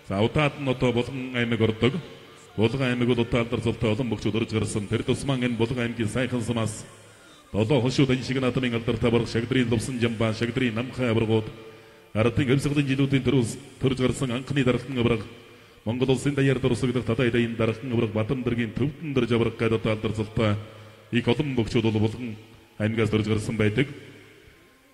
[SPEAKER 2] За удаад нь одоо Булган аймаг ордог. Булган аймаг бол удаа алдар цалтай олон бөхчүүд орж гарсан. Тэр тусман энэ Булган аймгийн сайхан сумаас долоо хошууд энэ шиг наадмын алдартай барах Шагдрын лувсан жамбаа, Шагдрын намхай аврагууд, Аратын өвсгөлэн жилүүдийн төрж гарсан анхны дархан авраг Монгол улсын даяар дурсагдах татайдын дархан авраг Батамдэргийн төвдөн дөрж авраг гадаад алдарсалтай их олон бөгчүүд бол болгон аймгаас дөрж гарсан байдаг.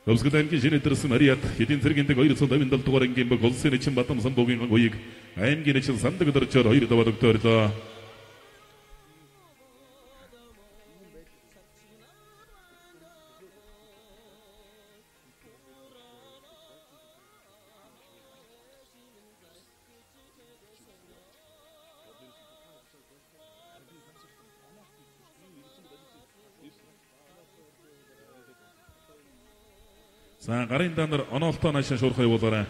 [SPEAKER 2] Өвсгөл аймгийн шинэ төрсөн Ариат хэдийн цэргийндэг 257 дугаар ангийн бүх улсын эчин Батам самбуугийн уяг аймгийн эчин сандаг дөржөөр 2 даваад өгтөөрлөө. За гарын дандар оноолтоо наашаа шуурхай явуулаарай.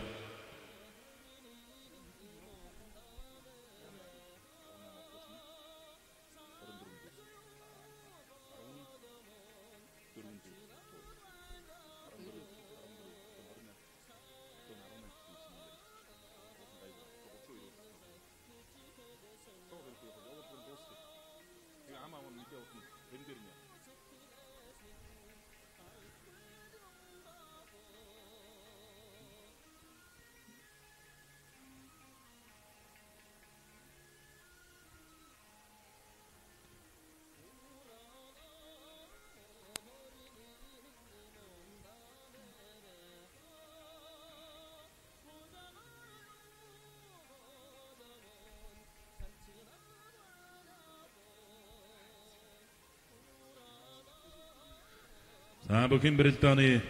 [SPEAKER 2] Бүхэн Британий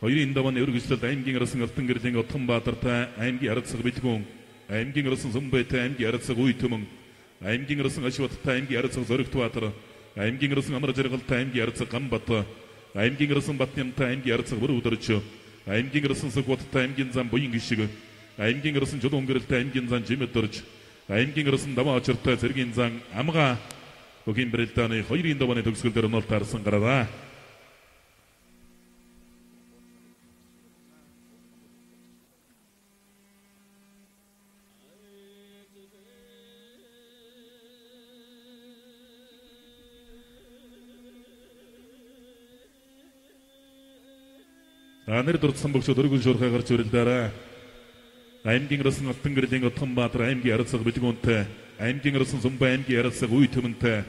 [SPEAKER 2] хоёрын давааны өргөжлөлт аймгийн арсан алтан гэрлийн Отонбаатартай аймгийн арцаг битгүүн аймгийн арсан Сүмбайтай аймгийн арцаг Үйтөмөн аймгийн арсан Ашваттай аймгийн арцаг Зоригтбаатар аймгийн арсан Амар Жаргалтай аймгийн арцаг Ганбат аймгийн арсан Батнямтай аймгийн арцаг Бүрүдэрч аймгийн арсан Сүгбаттай аймгийн зам Буян гişиг аймгийн арсан Жулуун гэрэлтэй аймгийн зам Жимэдэрч аймгийн арсан Даваачартай цэргийн зам Амга бүхэн Британий хоёрын давааны төгсгөлдөр онолт арсан гараараа. Нэр дурдсан бөгчөд өргөн шуурхай гарч өрөлдөрөө. Аймгийн арсан алтан гэрлийн Отонбаатар аймгийн арцаг битгүүнтэй, аймгийн арсан Сүмбай аймгийн арцаг Үйтөмөнтэй,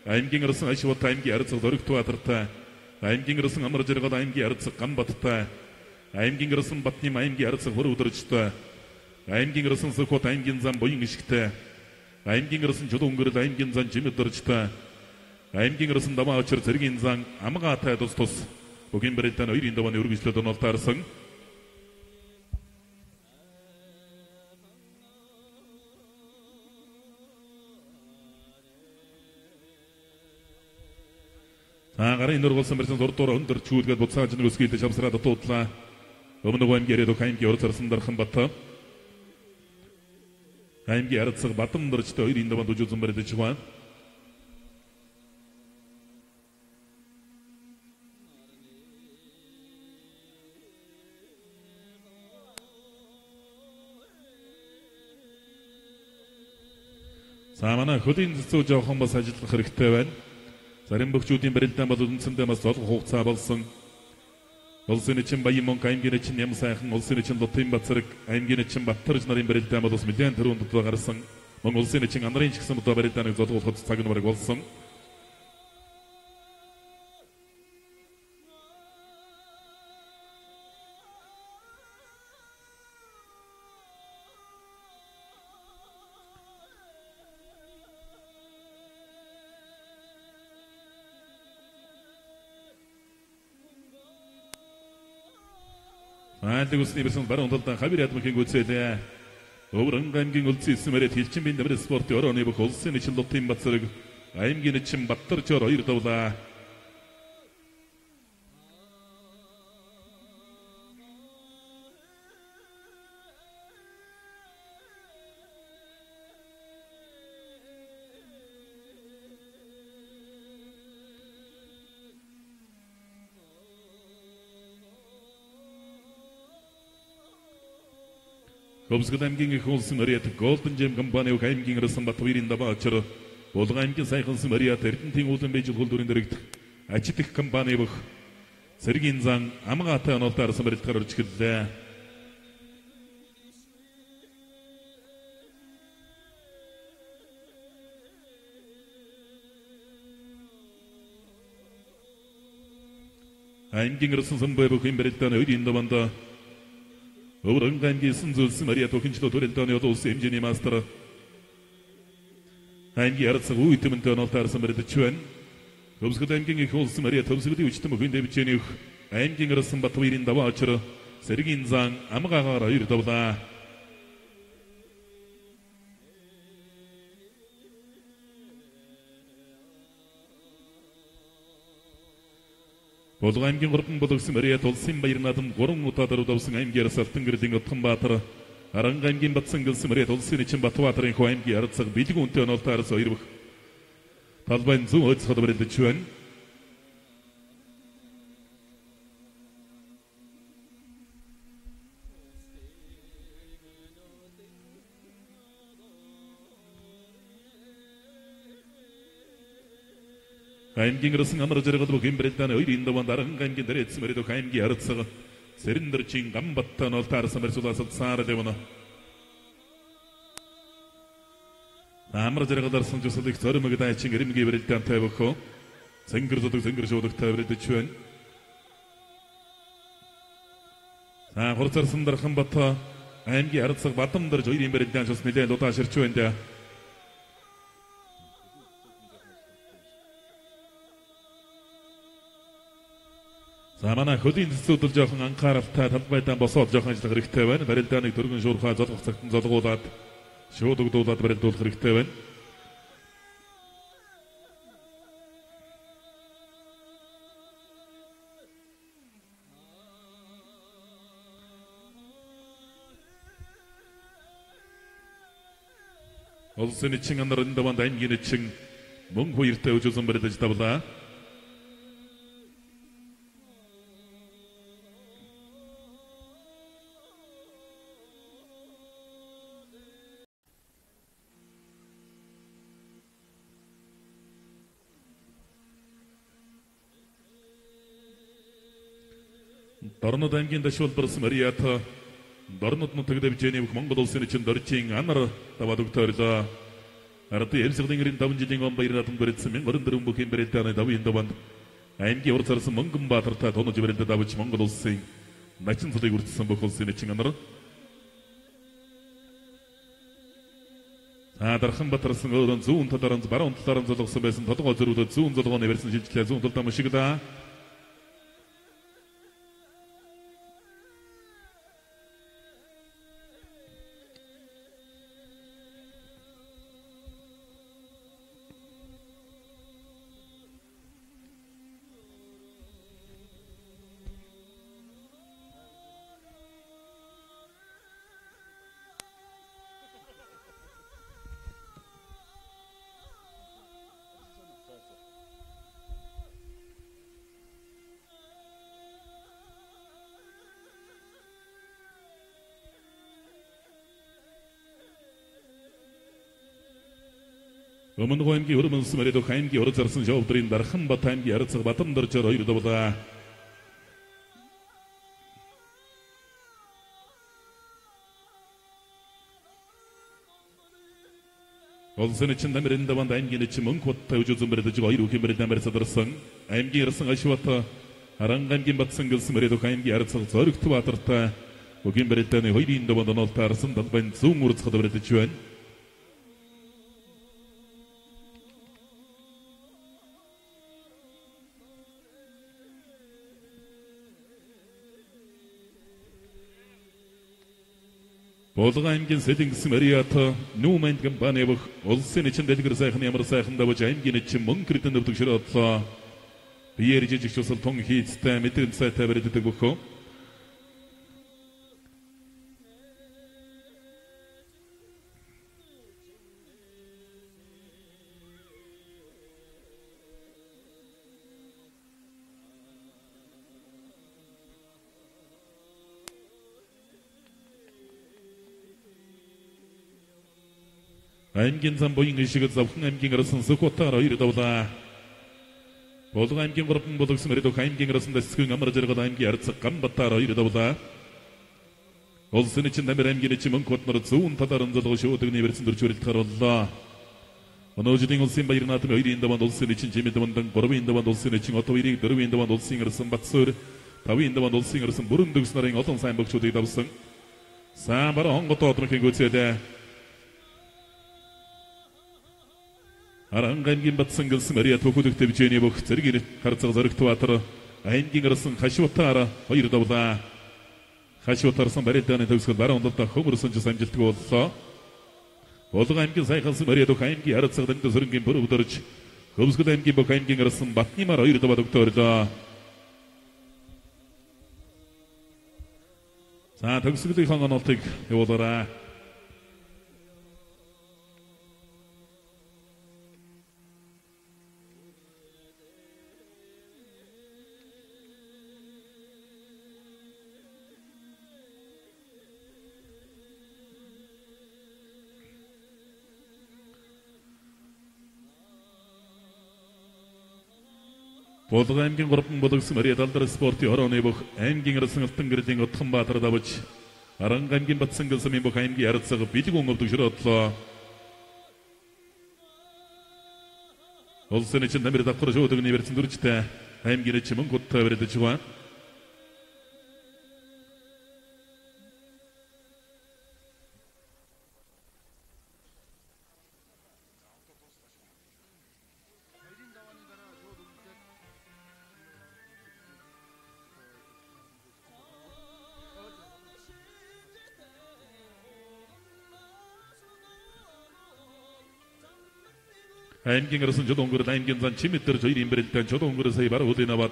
[SPEAKER 2] аймгийн арсан Ашват аймгийн арцаг Зоригтбаатартай, аймгийн арсан Амар Жаргал аймгийн арцаг Ганбаттай, аймгийн арсан Батням аймгийн арцаг Бүрүдэрчтэй, аймгийн арсан Сүхбат аймгийн зам Буян гişгтэй, аймгийн арсан Жулуун гэрэл аймгийн зам Жимэдэрчтэй, аймгийн арсан Даваачар цэргийн зам Амгаатай тус бүхэн Британий хоёрын давааны өргөжлөлт онолт арсан. Гарын нургалсан барьсан зурдуур өндөр чүүлгээд буцааж нэг өсгийдэ шавсраа дутуудлаа. Өмнөг аймгийн яриад аймгийн урд зарсан дархан Бат. Аймгийн арцаг Батамдэрчтэй хоёрын даваанд үжүүлсэн барьж байна. Манай хөлийн зэцүү жоохон бас ажиллах хэрэгтэй байна. Зарим бөгчүүдийн барилдаан бол үндсэндээ бас золго хугацаа болсон. Улсын эчин Баян Монг аймгийн эчин Нямсайхан, улсын эчин Лутын Бацраг аймгийн эчин Баттарж нарын барилдаан бол бас нэлээд төрөнд дутуу гарсан. Мөн улсын эчин Анарын ч гэсэн барилдааныг золгооход цаг нь бараг болсон. Айлгүйсний бэрсэн баруун талдан хавир ядмын гүцээлээ. Өврөн аймгийн улсын эсмэрэт хилчин бин дэмэр спортын орооны бүх улсын эчин Лутын Бацраг аймгийн эчин Баттарчоор 2 давлаа. Өвсгөл аймгийн их улсын Ариат Golden Gem компани аймгийн арсан Бат хоёрын Даваачар Булган аймгийн сайхансан Ариат Эрдэнтийн уулын бэж хөлдөрийн дэрэгдэх ажил их компани бүх цэргийн зан Амгаатай онолтой арсан барилдгаар орж ирлээ. аймгийн 선보에 복인 베랬다는 의리인도 반다. 어브런가 айм기 순zul스 마리아 도킨치도 도렐다는 여도스 임진이 마스터라. айм기 알았어 우이트면 더 넣었다르서 말해도 추한. 없으고도 айм경이 효스 마리아 덤스고도 우치도 먹은 데비치니 айм경으로 선바토 일인다와 어처러 세르기 인상 아무가가라 이르다보다. 보도가 айм경 그룹은 보덕스 머리에 돌심 바이르나든 고롱 못하더로 dobsың айм기 арасаттың кірден өткен батыры. Аранға аймген батсын кілсі мөрие толсын için бату батырын ко аймги арасық бейдік үнті önolты арасы ойрыбық. Талбайын зұң өтсі қады біреді чуан. аймгийн рысын амыр жарығыды бұл кембіреттаны ойрейінді вандарын аймгендері етсімереді аймги арытсығы. Серіндір чин гамбаттан олты арысы мәрсуласы сары девіні. Амыр жарығыдарсын жосыдық сөрімігі дайчин керімге береттен тәбіқо. Сәңгір жодық тәбіреті чуен. Құрсарсындар қымбатта аймги арытсығы батымдыр жойрейін береттен жосынеден дота ашыр чуенде. Замана хөдийн төсөөдөл жоохон анхааралтай талбайдан босоод жоохон ажиллах хэрэгтэй байна. Барилдааны дөрвөн шуурхай золгох цагтан золгуулад шуудагдуулаад барилдуулах хэрэгтэй байна. Улсын эчин анарында банд аймгийн эчин мөн хоёртой үжүүлсэн барилдаж тавлаа. Дорнод аймгийн дашвал барсан Мариата Дорнод нутагт бижэний Монгол улсын için дөрчин анар тавад өгтөрлөө. Арты элсэгдэн гэрийн 5 жилийн он баяратын бэрэтсэн 24 бүх юм бэрэттэй давын даванд аймгийн урцарсан Монгон Баатартай тонож бэрэлдэ давж Монгол улсын начин цулыг үрдсэн бүх улсын için анар. Дархан Батарсан өөрөн зүүн талаараа баруун талаараа золгосон байсан толгой зөрүүлээд зүүн золгооны барьсан шилжлээ зүүн талдаа мушигдаа. Өмнө аймгийн өрмөнс мөрөд аймгийн урцарсан жавдрын Дархан Бат аймгийн арцаг Батамдар жор хоёрд болоо. Улсын için дамирында банд аймгийн için мөнкоттай үжүзүн мөрөд хоёр үхэн мөрөд дамир садарсан аймгийн арсан ашвата Аранга аймгийн батсан гэлсэн мөрөд аймгийн арцаг зоригт Баатартай үхэн мөрөдний хоёрын даванд онолтаарсан далбайн зүүн урцгад мөрөд чуэн. Болго аймгийн Сэлэнгс Мариата Нүүмэнд компани бүх улсын için дэлгэр сайхан ямар сайхан давж аймгийн için мөн кредит өвдөгшрөөдлөө. Биер жижиг усал тон хийцтэй мэдрэмж сайтай барьдаг бөхөө. аймгийн зам боин ишиг завхан аймгийн арсан Сөхотаар хоёр давлаа. Болго аймгийн гурван болгосон мөрөд аймгийн арсан дэсгэн амар жаргал аймгийн арцаг Гамбаттаар хоёр давлаа. Улсын için дамир аймгийн için мөнкотнор зүүн талаар золгоо шуудагны барьсан дөрж барилдахаар боллоо. Onojuding olsun bayırnatı öyrüğündevan olsun için cemidevandan koruyundevan olsun için otoyrik dörüyündevan olsun arasın batsır. Tavıyındevan olsun arasın burun döksünlerin otan sayın bakçı odayı davsın. Sen bara hongo toğutunu ki götüyede. Aran gaymgin batsın gılsın ariyat okuduk tebiceyni bok. Zergiri karıtsaq zarık tuvatırı. Ayngin arasın kaşıvatta ara. Hayır davda. Kaşıvatta arasın bareddağını tavsın bara ondalta homurusın cısayım ciltiki olsa. Olduq ayımgin sayqalsın ariyat ayımgin arıtsaqdan da zırıngin buru udarıç. Hıbızgıda ayımgin bok ayımgin arasın batnimar hayır davda doktorda. Sa tavsıgıda yıkangan oltık. Yollara. Болдық әмген құрыпын болдықсы Мария Далдары спорты орауны бұқ. Әмген ұрысын ұттың кірден ұтқын батыры да бұч. Аранға әмген батсын кілсі мен бұқ әмге әрітсіғып беті қоңырдық жүрі ұтлы. Ол сен үшін нәмірі таққыры жоғытығын еверсін дұрчты. Әмген үші мұң құтты әвереді чуған. Әмген арысын жоды оңғырын әмген зан чеметтер жойыр емберелттен жоды оңғыры сай бары өдейін абад.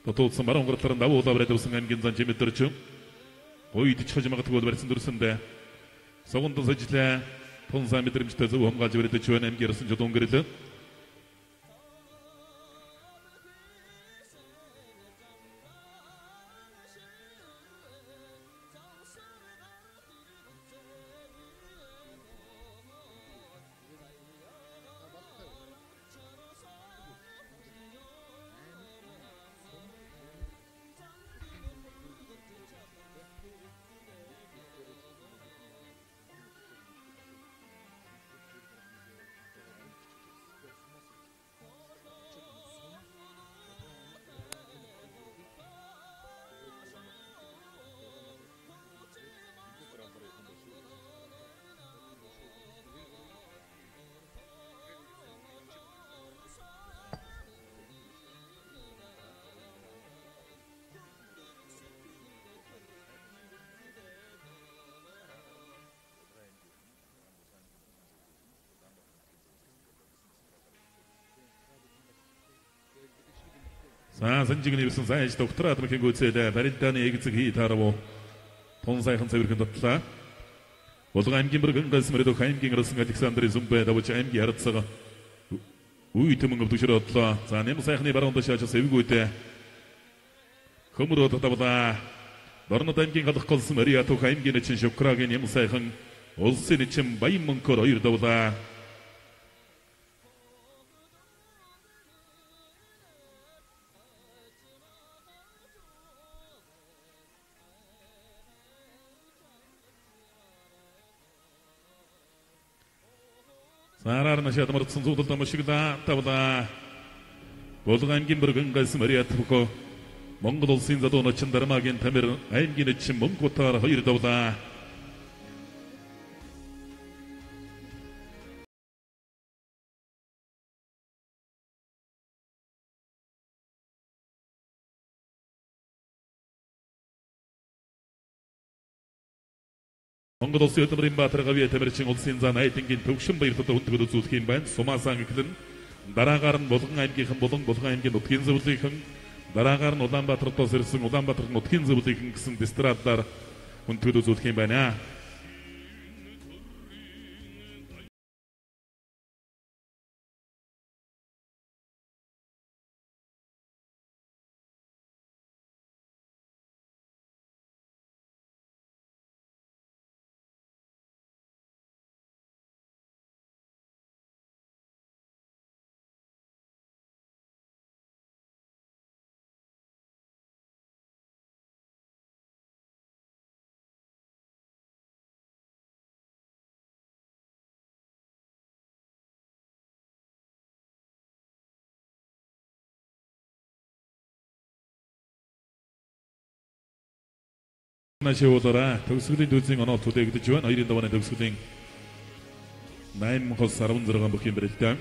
[SPEAKER 2] Тотолсын бары оңғыраттарында ода бір әдеусің әмген зан чеметтер үшін. Ойды чөжімаға түгөді бәрсін дұрысында. Соғында сәжілі тонса метрімшті зы оңға жібереті чөен әмген арысын жоды оңғырыды. Санжигын ебісін сайыш доктор атымы кен көтседі, бәрінтәні егітсік хей тарабу. Тон сайқын сәбіркен доттыла. Олдық әмген бір күн қайсым редок әмген рысың Александр Зумбе, дабычы әмге арытсығы. Уйты мұңып дүшірі оттыла. Санем сайқыны бар онда шашы сәбі көйті. Құмыр оты табыда. Барынат әмген қадық қолсым әрі атық әмген үшін шөккіраген ем сайқын. Ол сен үшін байым мұңқыр ойыр табыда. Сарар нашатым ұртсын зұғдылда мұшығыда табыда. Болдық әмген бір күн қайсым әрі әтті бұқы. Моңғыл олсын зады оны чындарымаген тәмір әмген үшін мұң көттар хайыр табыда. Моңғол осы өтімірін батырға бе тәміршін ол сензан әйтінген төкшін байыртыда ұнтығыды сұткен бән сомасаң үкілін дарағарын болдың әмгейхін болдың әмген ұткен зәуітейхін дарағарын одан батырып тосырсың одан батырын ұткен зәуітейхін кісін дестіраддар ұнтығыды сұткен бән ә 나시오더라 덕수린 도징 언어 도대 그때 주한 어이린 더번에 덕수린 나임 헛 사람은 들어간 먹힌 베르다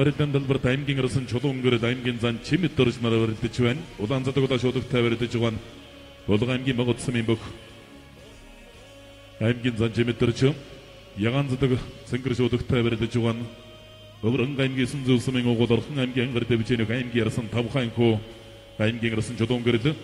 [SPEAKER 2] 어렸던 번 다임깅으로선 조동거래 다임긴산 짐이 떨어지마다 어렸대 주엔 오단자도고 다시 오덕타 어렸대 주관 오덕아임기 먹었음이 먹 다임긴산 짐이 떨어져 야간자도고 생그릇이 오덕타 어렸대 주관 어브런가임기 순수 수명 오고도 흥아임기 한거리대 비치니 가임기에로선 다부카임코 다임깅으로선 조동거래드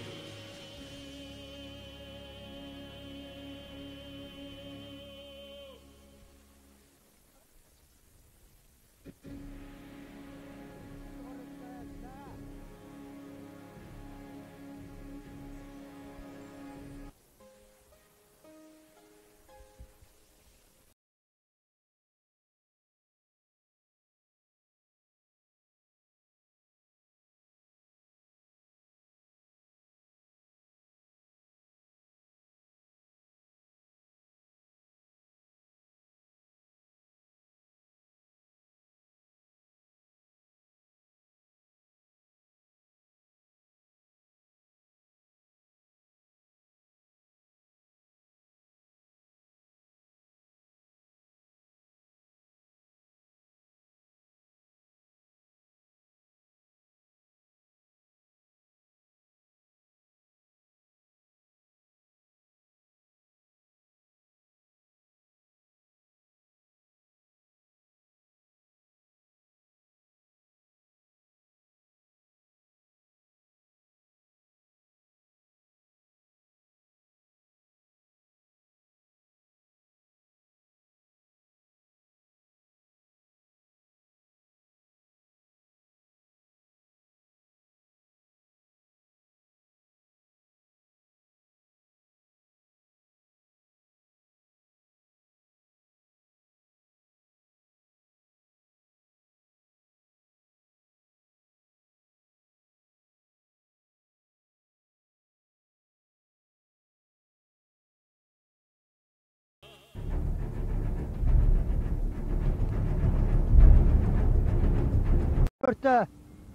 [SPEAKER 7] Orta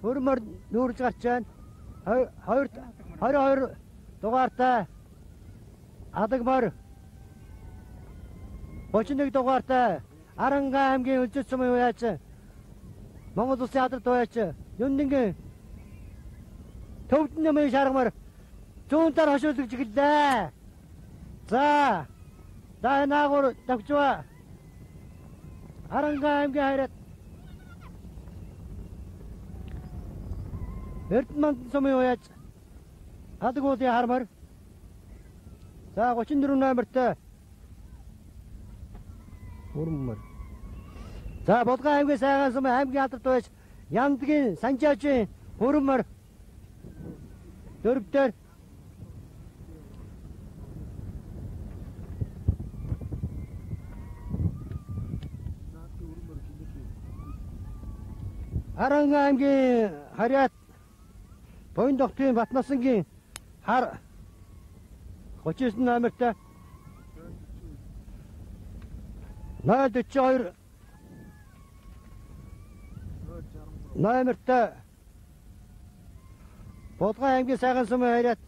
[SPEAKER 7] hurmur nur çıkartacaksın. Hayır duvarta adık var. 31 дугаартай Аранга аймгийн Үлзий цумын уяач Монгол Улсын алдар туяач Юндингийн Төвдөн нэмийн шаргамар зүүнтаар хошуулж гэлээ. За наагур давчва Аранга аймгийн хайрат Эрдман цумын уяач Адгуулын хармар. За 34 номертой Урмар. За Булган аймгийн сайхан сум аймгийн алдар туяач Яндгийн Санжаажийн Урмар. Дөрөвдөр Аранга аймгийн харьяат Боин дохтын Батнасангийн хар 39 номертой 042 номертой Булган аймгийн сайхан сумын харьяат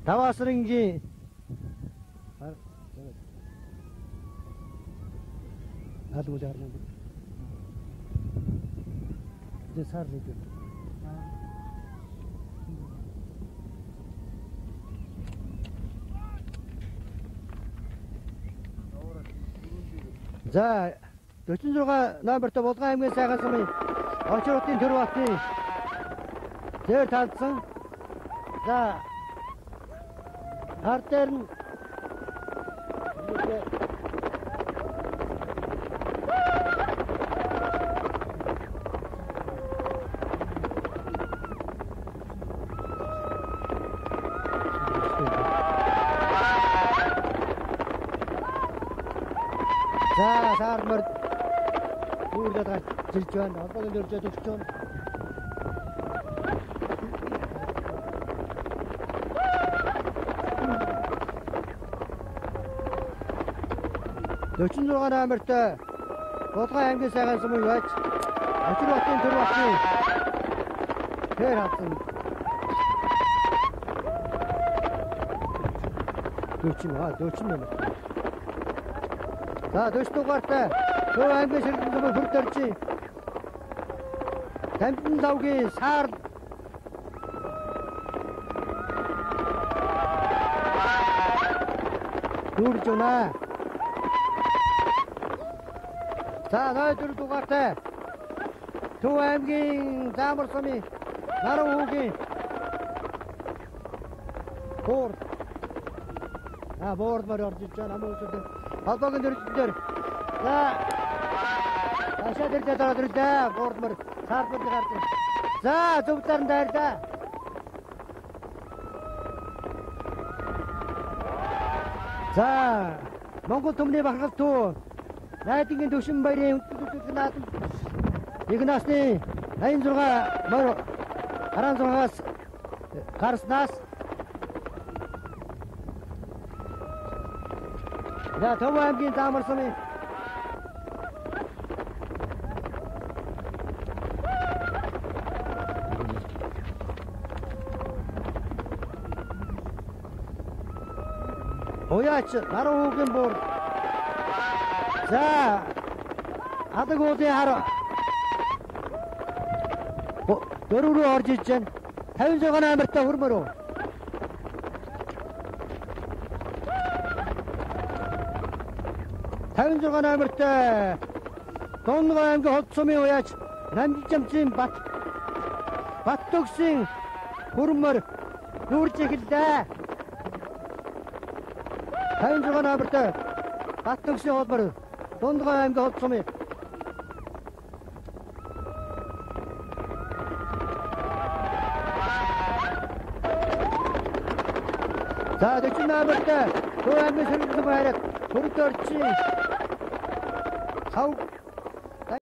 [SPEAKER 7] Тавасрангийн Алгуулын хармар. Дэсар нэг. За 46 номертой Булган аймгийн сайхан сумын очротын төр батын зэр талдсан. За ард дээр нь саармар үрдээд гарч байна. Холбоогийн дөржид өгч байна. Дөрчин 6 номертой Булган аймгийн сайхан сумын байж Очир батын төр батын тэр хатсан. Дөрчин номер. За 40 дугаартай Төв аймгийн ширхэг сумын хүрдэрчи Тамтан давгийн саар дүүрж байна. За 4 дугаартай Төв аймгийн Заамар сумын Наран хүүгийн Боор Боорд мөр орж иж байна. Амуулчд холбоогийн дөрөвдөр. За ашаа дээр дараад ирлээ. Боорд мөр саарбал гарч. За зөвтөр дайрлаа. За Монгол төмний бахархал туу Найдгийн төвшин баярын хөтөлбөрийн наадам Игнасны 86 мөр 16-аас гарснаас За Төв аймгийн Заамар сумын Уяач Наран хүүгийн Боор. За Адгуулын хар дөрөв рүү орж иж байна. 56 номертой хөрмөр үү. номертой Донгой аймгийн Хот сумын уяач Намжамцын Бат төгсөн хөрмөр нүүрж эхэллээ. 56 номертой Бат төгсөн хөрмөр Донгой аймгийн Хот сумын За 40 номертой Төв аймгийн ширхэг сумын харьяат Хүрдөрчи Хав